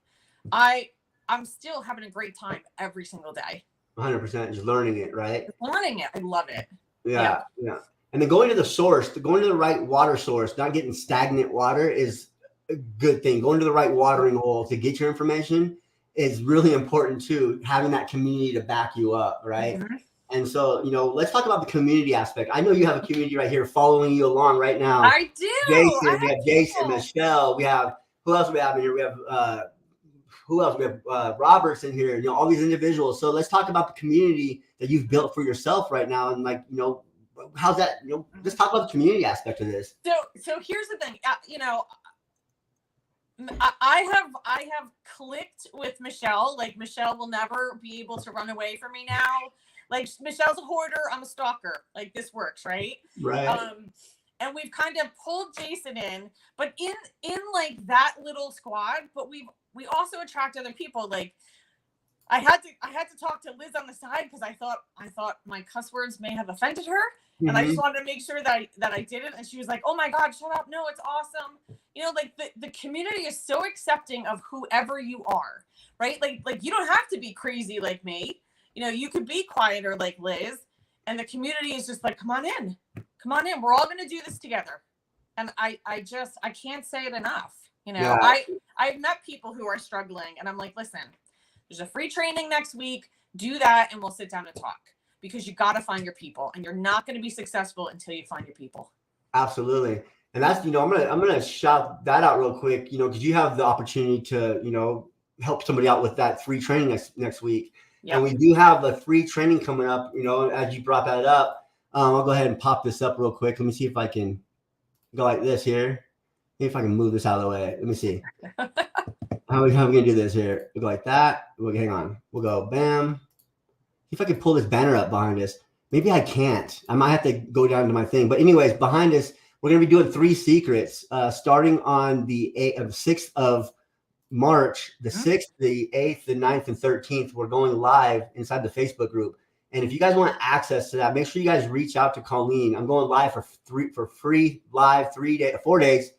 B: I'm still having a great time every single day.
A: 100%, just learning it, right?
B: Learning it, I love it.
A: Yeah. And then going to the source, going to the right water source, not getting stagnant water is a good thing. Going to the right watering hole to get your information is really important too. Having that community to back you up, right?
B: Mm-hmm.
A: And so, let's talk about the community aspect. I know you have a community right here following you along right now.
B: I do.
A: Jason, we have Jason, Michelle. We have, who else we have in here? We have, who else? We have Roberts in here, all these individuals. So let's talk about the community that you've built for yourself right now. And how's that, let's talk about the community aspect of this.
B: So here's the thing, I have clicked with Michelle. Like, Michelle will never be able to run away from me now. Like, Michelle's a hoarder, I'm a stalker. Like, this works, right?
A: Right.
B: And we've kind of pulled Jason in, but in like that little squad, but we also attract other people. Like, I had to talk to Liz on the side because I thought my cuss words may have offended her. And I just wanted to make sure that I didn't. And she was like, "Oh my God, shut up. No, it's awesome." Like the community is so accepting of whoever you are, right? Like you don't have to be crazy like me. You could be quieter like Liz. And the community is just like, come on in. We're all going to do this together. And I can't say it enough.
A: Yeah.
B: I've met people who are struggling and I'm like, listen, there's a free training next week. Do that. And we'll sit down and talk, because you got to find your people, and you're not going to be successful until you find your people.
A: Absolutely. And that's, I'm going to shout that out real quick, because you have the opportunity to, help somebody out with that free training next week. Yep. And we do have a free training coming up, as you brought that up. I'll go ahead and pop this up real quick. Let me see if I can go like this here. Maybe if I can move this out of the way. Let me see. How are we going to do this here? We'll go like that. Hang on. We'll go bam. See if I can pull this banner up behind us. Maybe I can't. I might have to go down to my thing. But anyways, behind us, we're going to be doing 3 secrets starting on the 6th of March, the 6th, the 8th, the 9th, and 13th. We're going live inside the Facebook group. And if you guys want access to that, make sure you guys reach out to Colleen. I'm going live for free live 4 days,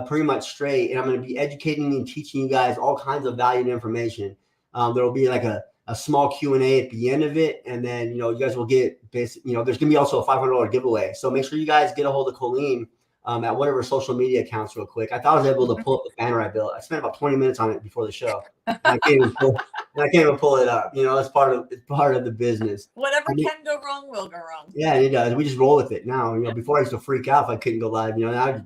A: pretty much straight. And I'm going to be educating and teaching you guys all kinds of valued information. There will be like a small Q&A at the end of it. And then, you guys will get there's going to be also a $500 giveaway. So make sure you guys get a hold of Colleen at one of her social media accounts real quick. I thought I was able to pull up the banner I built. I spent about 20 minutes on it before the show. I can't even pull it up. It's part of the business.
B: Whatever can go wrong will go wrong.
A: Yeah, it does. We just roll with it now. Before I used to freak out if I couldn't go live. Now,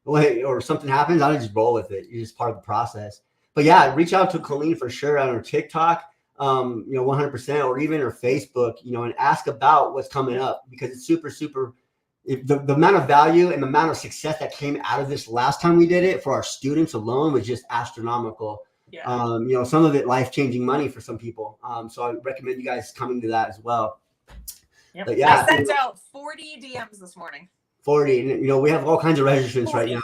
A: or something happens, I just roll with it. You're just part of the process. But yeah, reach out to Colleen for sure on her TikTok, 100%, or even her Facebook, and ask about what's coming up, because it's super, super. The amount of value and the amount of success that came out of this last time we did it for our students alone was just astronomical. Yeah. Some of it life-changing money for some people. So I recommend you guys coming to that as well.
B: Yep. But yeah, I sent out 40 DMs this morning.
A: 40, and we have all kinds of registrants right now.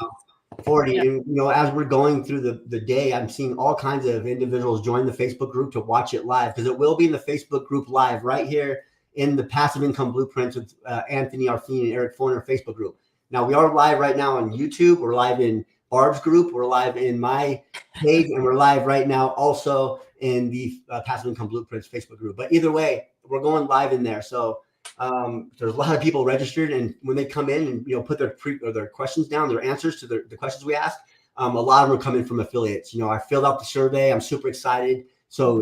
A: 40, yep. And as we're going through the day, I'm seeing all kinds of individuals join the Facebook group to watch it live, because it will be in the Facebook group live right here in the Passive Income Blueprints with Anthony Arfine and Eric Forner Facebook group. Now we are live right now on YouTube. We're live in Barb's group. We're live in my page, and we're live right now also in the Passive Income Blueprints Facebook group. But either way, we're going live in there. So there's a lot of people registered, and when they come in and put their questions down, their answers to the questions we ask, a lot of them are coming from affiliates. I filled out the survey. I'm super excited. So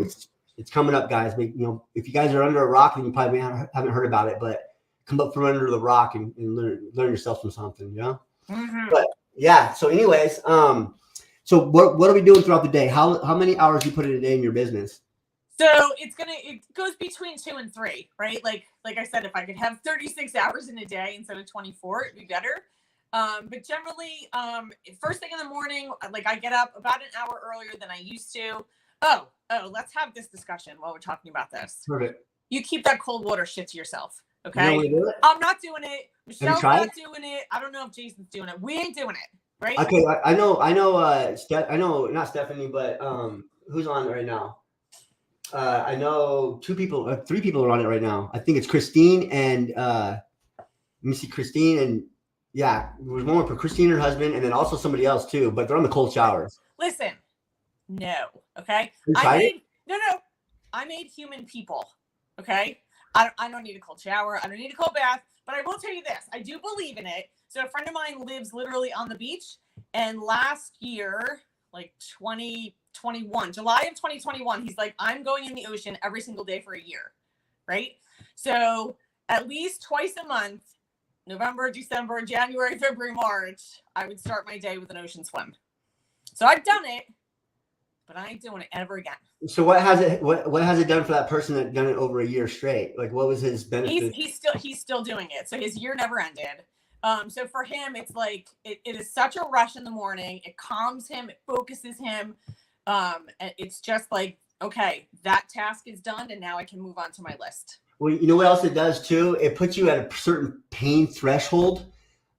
A: it's coming up, guys. But, if you guys are under a rock, then you probably haven't heard about it. But come up from under the rock and learn yourself from something.
B: Mm-hmm.
A: But yeah. So, anyways, so what are we doing throughout the day? How many hours do you put in a day in your business?
B: So it goes between 2 and 3, right? Like I said, if I could have 36 hours in a day instead of 24, it'd be better. But generally, first thing in the morning, like I get up about an hour earlier than I used to. Oh, let's have this discussion while we're talking about this.
A: Perfect.
B: You keep that cold water shit to yourself. Okay.
A: You don't wanna do it?
B: I'm not doing it. Michelle's not doing it. I don't know if Jason's doing it. We ain't doing it. Right.
A: Okay. I know, not Stephanie, but who's on it right now? I know 3 people are on it right now. I think it's Christine and let me see, Christine and yeah, there's one for Christine and her husband, and then also somebody else too, but they're on the cold showers.
B: Listen, no, okay.
A: No.
B: I made human people. Okay. I don't need a cold shower. I don't need a cold bath. But I will tell you this. I do believe in it. So a friend of mine lives literally on the beach. And last year, like 2021, July of 2021, he's like, I'm going in the ocean every single day for a year. Right? So at least twice a month, November, December, January, February, March, I would start my day with an ocean swim. So I've done it, but I ain't doing it ever again.
A: So what has it done for that person that done it over a year straight? Like, what was his benefit?
B: He's still doing it. So his year never ended. So for him, it's like it is such a rush in the morning. It calms him, it focuses him. And it's just like, okay, that task is done, and now I can move on to my list.
A: Well, you know what else it does too? It puts you at a certain pain threshold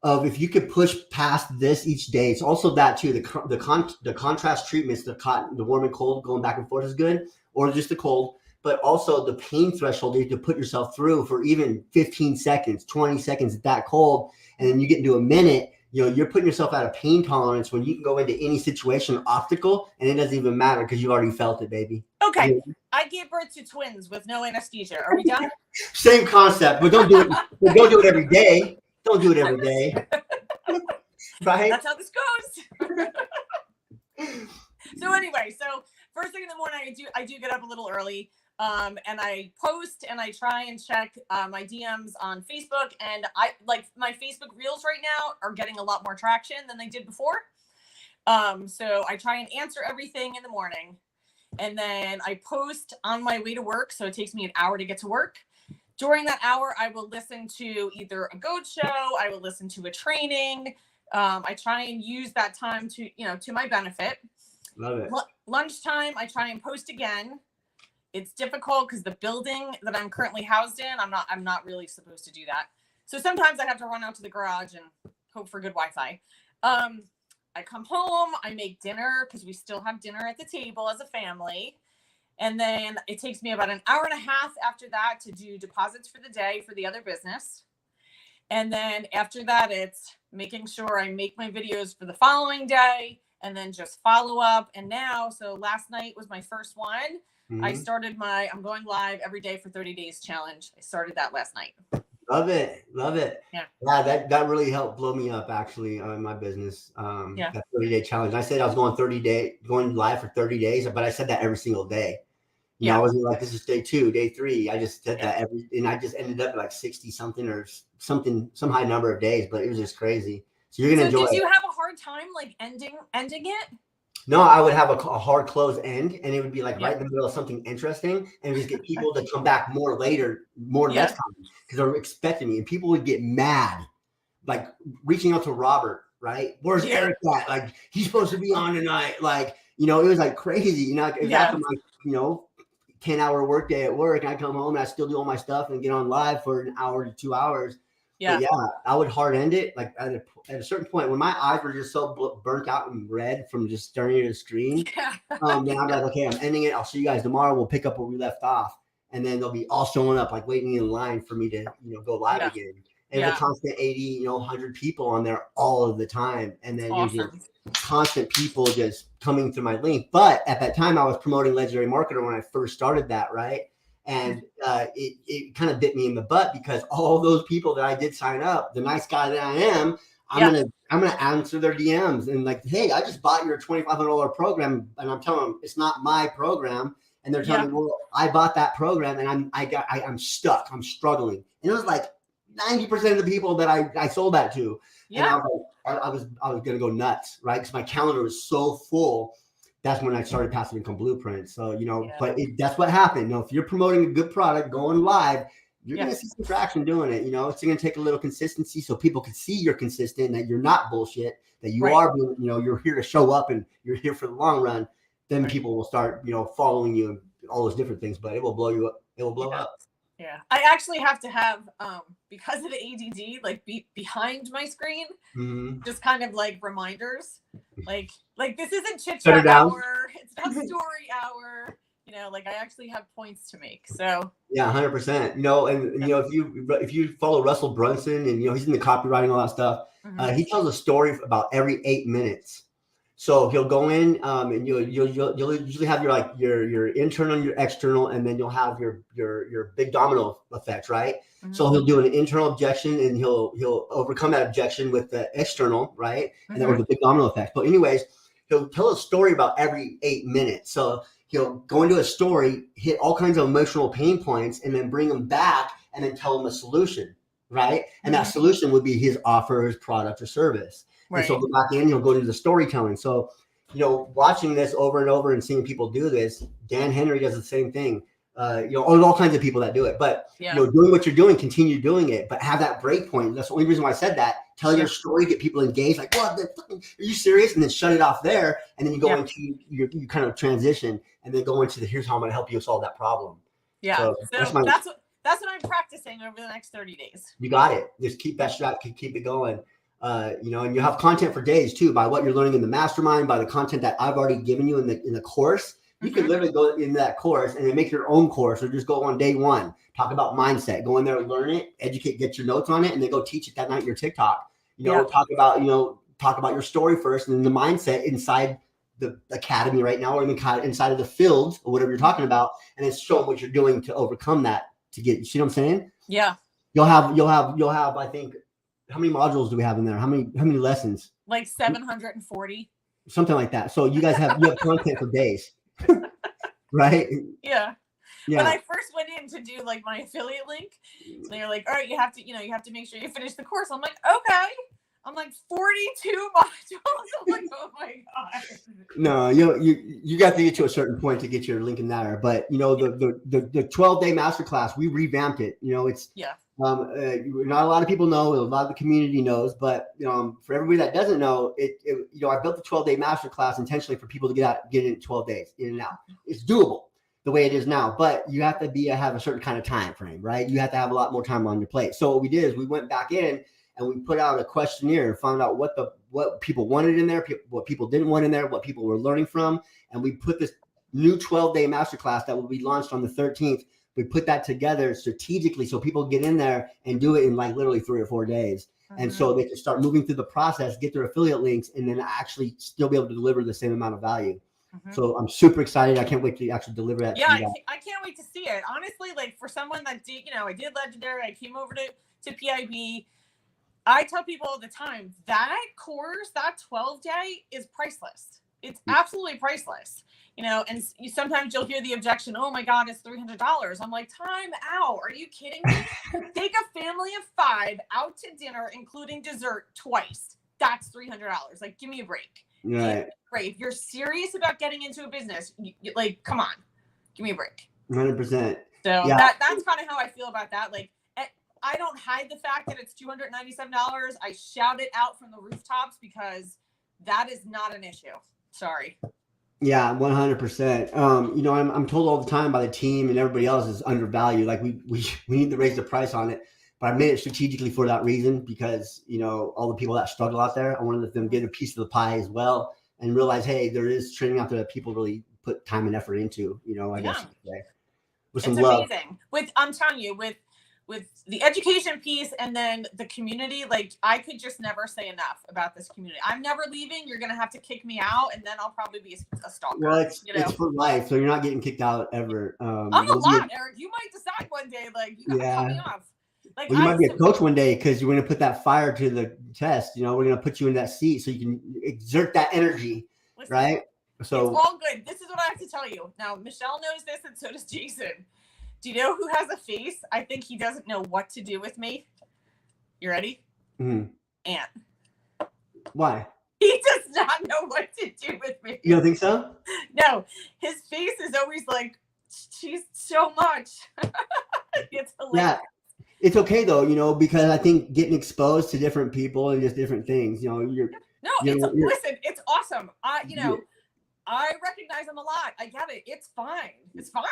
A: of if you could push past this each day. It's also that too. The contrast treatments, the warm and cold going back and forth is good, or just the cold, but also the pain threshold you have to put yourself through for even 15 seconds, 20 seconds at that cold. And then you get into a minute, you know, you're putting yourself out of pain tolerance when you can go into any situation optical and it doesn't even matter because you've already felt it, baby.
B: Okay. I gave birth to twins with no anesthesia. Are we done?
A: Same concept, but don't do it. But don't do it every day. Don't do it every day. Right?
B: That's how this goes. So anyway, so first thing in the morning, I do get up a little early, and I post and I try and check my DMs on Facebook, and I like my Facebook Reels right now are getting a lot more traction than they did before. So I try and answer everything in the morning, and then I post on my way to work. So it takes me an hour to get to work. During that hour, I will listen to either a G.O.A.T show, I will listen to a training. I try and use that time to my benefit.
A: Love it.
B: Lunchtime, I try and post again. It's difficult because the building that I'm currently housed in, I'm not really supposed to do that. So sometimes I have to run out to the garage and hope for good Wi-Fi. I come home, I make dinner because we still have dinner at the table as a family. And then it takes me about an hour and a half after that to do deposits for the day for the other business. And then after that, it's making sure I make my videos for the following day and then just follow up. And now, so last night was my first one. Mm-hmm. I started I'm going live every day for 30 days challenge. I started that last night.
A: Love it. Love it.
B: Yeah.
A: That really helped blow me up actually in my business. That 30-day challenge. I said I was going live for 30 days, but I said that every single day. You know, I wasn't like, this is day 2, day 3. I just said that and I just ended up like 60 something or something, some high number of days, but it was just crazy. So you're going to enjoy it.
B: Did you have a hard time like ending it?
A: No, I would have a hard close end, and it would be like right in the middle of something interesting, and just get people to come back more next time because they're expecting me, and people would get mad, like reaching out to Robert, right? Where's Eric at? Like he's supposed to be on tonight. Like, you know, it was like crazy. You know, after my 10-hour workday at work, and I come home and I still do all my stuff and get on live for an hour to 2 hours. Yeah, I would hard end it. Like at a certain point when my eyes were just so burnt out and red from just staring at a screen, then I'm like, okay, I'm ending it. I'll see you guys tomorrow. We'll pick up where we left off, and then they'll be all showing up, like waiting in line for me to, go live again. And the constant 80, 100 people on there all of the time, and then usually constant people just coming through my link. But at that time, I was promoting Legendary Marketer when I first started that, right? And it kind of bit me in the butt because all those people that I did sign up, the nice guy that I am, I'm gonna answer their DMs and like, hey, I just bought your $2,500 program, and I'm telling them it's not my program, and they're telling me, well, I bought that program, and I'm stuck, I'm struggling, and it was like 90% of the people that I sold that to, and I was gonna go nuts, right? Because my calendar was so full. That's when I started Passive Income Blueprint. So, but that's what happened. If you're promoting a good product, going live, you're going to see some traction doing it. It's going to take a little consistency so people can see you're consistent, that you're not bullshit, that you are, you're here to show up and you're here for the long run. Then people will start, following you and all those different things, but it will blow you up. It will blow up.
B: Yeah. I actually have to have, because of the ADD, like behind my screen, just kind of like reminders, like this isn't chit chat hour. It's not story hour. Like I actually have points to make. So
A: yeah, 100%. If you follow Russell Brunson and he's in the copywriting, all that stuff, he tells a story about every 8 minutes. So he'll go in, and you'll usually have your internal and your external, and then you'll have your big domino effect, right?
B: Mm-hmm.
A: So he'll do an internal objection, and he'll overcome that objection with the external, right? And then with the big domino effect. But anyways, he'll tell a story about every 8 minutes. So he'll go into a story, hit all kinds of emotional pain points, and then bring them back, and then tell them a solution, right? And that solution would be his offer, his product or service. Right. And so go back in, you'll go into the storytelling. So, watching this over and over and seeing people do this, Dan Henry does the same thing. All kinds of people that do it. But, doing what you're doing, continue doing it, but have that break point. That's the only reason why I said that. Tell your story, get people engaged. Like, what? Are you serious? And then shut it off there. And then you go into you kind of transition and then go into here's how I'm going to help you solve that problem.
B: Yeah. So that's what I'm practicing over the next 30 days.
A: You got it. Just keep that shot. Keep it going. And you have content for days too, by what you're learning in the mastermind, by the content that I've already given you in the course. You can literally go into that course and then make your own course, or just go on day one, talk about mindset, go in there, learn it, educate, get your notes on it, and then go teach it that night in your TikTok. Talk about your story first, and then the mindset inside the academy right now, or inside of the field or whatever you're talking about, and then show them what you're doing to overcome that, to get, you see what I'm saying?
B: Yeah.
A: You'll have, I think, how many modules do we have in there? How many lessons?
B: Like 740.
A: Something like that. So you have content for days. Right?
B: Yeah. When I first went in to do like my affiliate link, they were like, all right, you have to make sure you finish the course. I'm like, okay. I'm like 42 modules. I'm like, oh my God.
A: No, you got to get to a certain point to get your link in there. But the 12-day masterclass, we revamped it. It's not a lot of people know, a lot of the community knows, but for everybody that doesn't know, I built the 12-day masterclass intentionally for people to get in 12 days, in and out. It's doable the way it is now, but you have to have a certain kind of time frame, right? You have to have a lot more time on your plate. So what we did is we went back in and we put out a questionnaire and found out what people wanted in there, what people didn't want in there, what people were learning from. And we put this new 12-day masterclass that will be launched on the 13th. We put that together strategically so people get in there and do it in like literally 3 or 4 days. And so they can start moving through the process, get their affiliate links, and then actually still be able to deliver the same amount of value. So I'm super excited. I can't wait to actually deliver that.
B: Yeah, I can't wait to see it. Honestly, like for someone that did, I did Legendary, I came over to PIB. I tell people all the time, that course, that 12-day is priceless. It's absolutely priceless. And sometimes you'll hear the objection, oh my God, it's $300. I'm like, time out. Are you kidding me? Take a family of 5 out to dinner, including dessert, twice. That's $300. Like, give me a break.
A: Right.
B: If you're serious about getting into a business, like, come on, give me a break.
A: 100%.
B: So that's kind of how I feel about that. Like, I don't hide the fact that it's $297. I shout it out from the rooftops because that is not an issue. Sorry.
A: Yeah, 100%. I'm told all the time by the team and everybody else is undervalued. Like we need to raise the price on it, but I made it strategically for that reason because, all the people that struggle out there, I wanted them to get a piece of the pie as well and realize, hey, there is training out there that people really put time and effort into, I guess. With some love.
B: Amazing. I'm telling you, with the education piece and then the community, like I could just never say enough about this community. I'm never leaving. You're going to have to kick me out and then I'll probably be a stalker.
A: Well, it's for life. So you're not getting kicked out ever.
B: I'm a lot, Eric. You might decide one day, like, you got to cut me off. Like,
A: you might be a coach one day because you're going to put that fire to the test. We're going to put you in that seat so you can exert that energy. Listen, right? So
B: it's all good. This is what I have to tell you. Now, Michelle knows this and so does Jason. Do you know who has a face? I think he doesn't know what to do with me. You ready?
A: Mm-hmm.
B: Ant.
A: Why?
B: He does not know what to do with me.
A: You don't think so?
B: No. His face is always like, she's so much. It's hilarious.
A: Yeah. It's okay though, because I think getting exposed to different people and just different things, listen,
B: it's awesome. I recognize him a lot. I get it. It's fine. It's fine.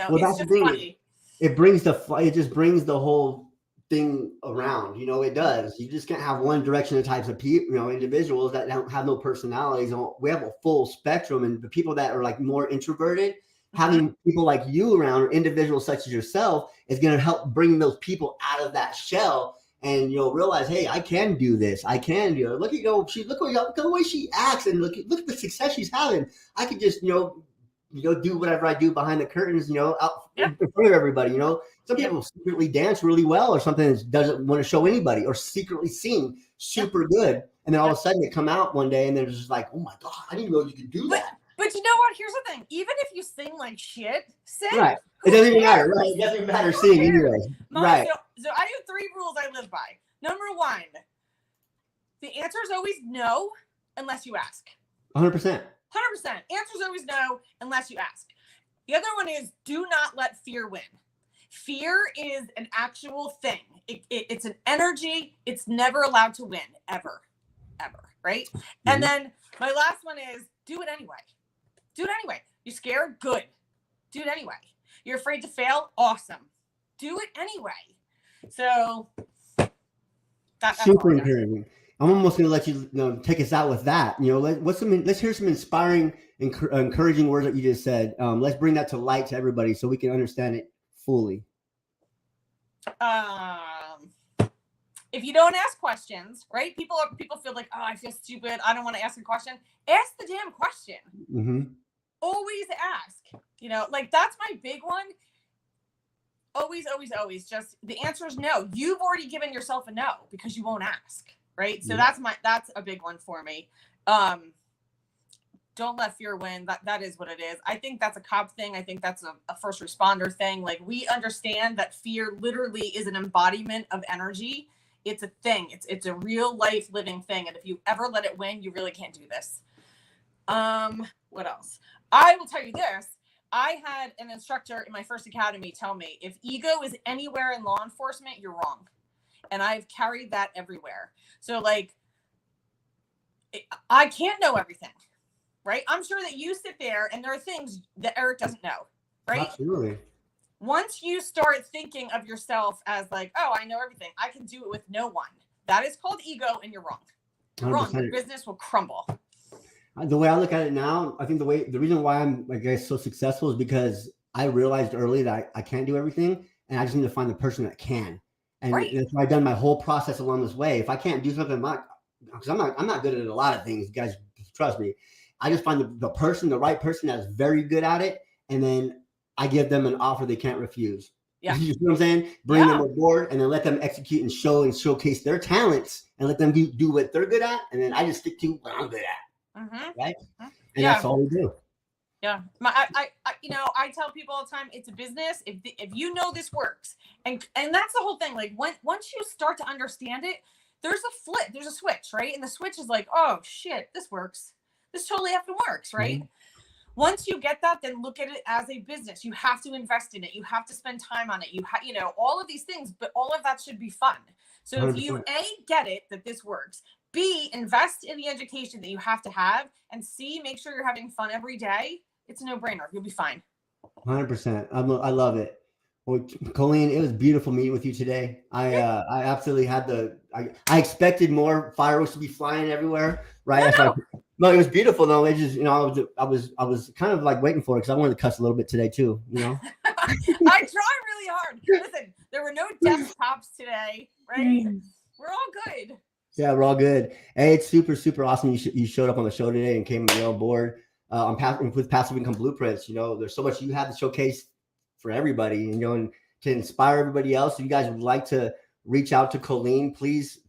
A: Well,
B: it's just funny.
A: It just brings the whole thing around. It does. You just can't have one direction of types of people, individuals that don't have no personalities. We have a full spectrum, and the people that are like more introverted, having people like you around or individuals such as yourself is going to help bring those people out of that shell and realize, hey, I can do this. I can do it. Look at look at the way she acts, and look at the success she's having. I could just do whatever I do behind the curtains, out in front of everybody. Some people secretly dance really well, or something that doesn't want to show anybody, or secretly sing super good, and then all of a sudden it come out one day, and then it's just like, oh my god, I didn't know you could do that.
B: But you know what? Here's the thing. Even if you sing like shit, sing.
A: Right. It doesn't even matter. Right. It doesn't matter singing anyway. Right.
B: So I have 3 rules I live by. Number 1, the answer is always no unless you ask.
A: 100%.
B: 100%. Answer is always no unless you ask. The other one is do not let fear win. Fear is an actual thing. It's an energy. It's never allowed to win, ever, right? Mm-hmm. And then my last one is do it anyway. Do it anyway. You're scared? Good. Do it anyway. You're afraid to fail? Awesome. Do it anyway. So that's
A: super encouraging. I'm almost going to let you, take us out with that. Let's hear some inspiring, encouraging words that you just said. Let's bring that to light to everybody so we can understand it fully.
B: If you don't ask questions, right? People feel like, oh, I feel stupid. I don't want to ask a question. Ask the damn question.
A: Mm-hmm.
B: Always ask. That's my big one. Always, always, always. Just the answer is no. You've already given yourself a no because you won't ask, right? So that's a big one for me. Don't let fear win. That is what it is. I think that's a cop thing. I think that's a first responder thing. Like, we understand that fear literally is an embodiment of energy. It's a thing. It's a real life living thing. And if you ever let it win, you really can't do this. What else? I will tell you this. I had an instructor in my first academy tell me, if ego is anywhere in law enforcement, you're wrong. And I've carried that everywhere. So I can't know everything, right? I'm sure that you sit there and there are things that Eric doesn't know, right?
A: Absolutely.
B: Once you start thinking of yourself as like, oh, I know everything, I can do it with no one. That is called ego, and you're wrong. You're 100%. Wrong. Your business will crumble.
A: The way I look at it now, I think the reason why I'm, so successful is because I realized early that I can't do everything, and I just need to find the person that can. And that's why I've done my whole process along this way. If I can't do something, because I'm not good at a lot of things, guys, trust me. I just find the right person that's very good at it, and then I give them an offer they can't refuse. Yeah. You know what I'm saying? Bring them aboard, and then let them execute and showcase their talents, and let them do what they're good at, and then I just stick to what I'm good at. Mm-hmm. Right? And that's all we do.
B: Yeah. I tell people all the time, it's a business. If you know this works, and that's the whole thing. Like, once you start to understand it, there's a switch, right? And the switch is like, oh shit, this works. This totally effing works, right? Mm-hmm. Once you get that, then look at it as a business. You have to invest in it. You have to spend time on it. All of these things, but all of that should be fun. So 100%. If you get it, that this works, B, invest in the education that you have to have, and C, make sure you're having fun every day. It's a no-brainer. You'll be fine.
A: 100%. I love it. Well, Colleen, it was beautiful meeting with you today. I absolutely had I expected more fireworks to be flying everywhere, right? No, it was beautiful though. It just, I was kind of like waiting for it because I wanted to cuss a little bit today too,
B: I tried really hard. Listen, there were no desktops today, right? We're all good.
A: Yeah, we're all good. Hey, it's super, super awesome. You showed up on the show today and came on board with Passive Income Blueprints. There's so much you have to showcase for everybody, and to inspire everybody else. If you guys would like to reach out to Colleen, please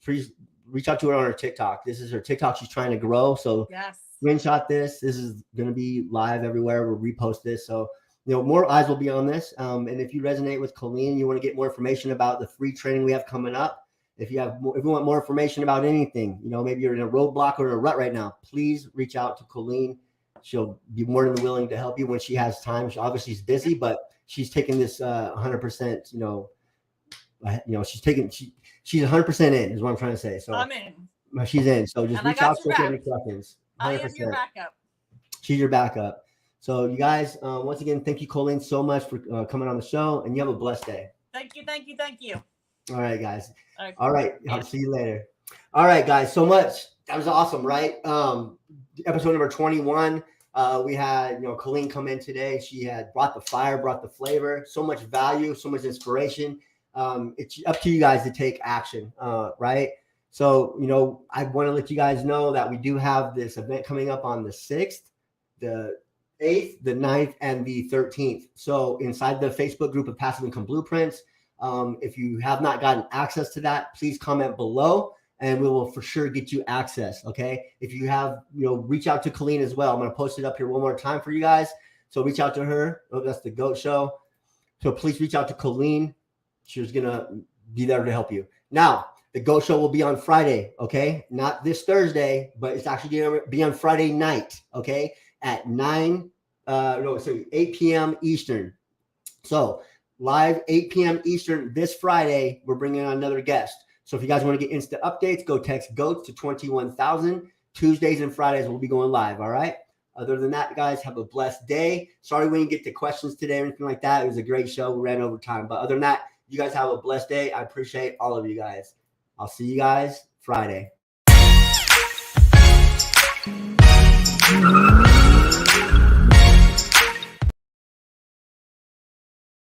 A: reach out to her on her TikTok. This is her TikTok. She's trying to grow. So screenshot this. This is going to be live everywhere. We'll repost this. So, more eyes will be on this. And if you resonate with Colleen, you want to get more information about the free training we have coming up. If you want more information about anything, maybe you're in a roadblock or in a rut right now, please reach out to Colleen. She'll be more than willing to help you when she has time. She's busy, but she's taking this 100%, she's 100% in is what I'm trying to say. So
B: I'm in.
A: She's in. So just reach out to her any questions. 100%.
B: I am your backup.
A: She's your backup. So you guys, once again, thank you, Colleen, so much for coming on the show, and you have a blessed day.
B: Thank you.
A: All right, guys. All right. I'll see you later. All right, guys. So much. That was awesome, right? Episode number 21. We had, Colleen come in today. She had brought the fire, brought the flavor, so much value, so much inspiration. it's up to you guys to take action, right? So, I want to let you guys know that we do have this event coming up on the 6th, the 8th, the 9th, and the 13th. So inside the Facebook group of Passive Income Blueprints, if you have not gotten access to that, please comment below and we will for sure get you access. Okay. If you have, reach out to Colleen as well. I'm going to post it up here one more time for you guys. So reach out to her. Oh, that's the GOAT show. So please reach out to Colleen. She's going to be there to help you. Now, the GOAT show will be on Friday. Okay. Not this Thursday, but it's actually going to be on Friday night. Okay. At 8 p.m. Eastern. So live 8 p.m. Eastern this Friday, we're bringing on another guest. So if you guys want to get instant updates, go text GOAT to 21,000. Tuesdays and Fridays we'll be going live. All right. Other than that, guys, have a blessed day. Sorry we didn't get to questions today or anything like that. It was a great show. We ran over time. But other than that, you guys have a blessed day. I appreciate all of you guys. I'll see you guys Friday.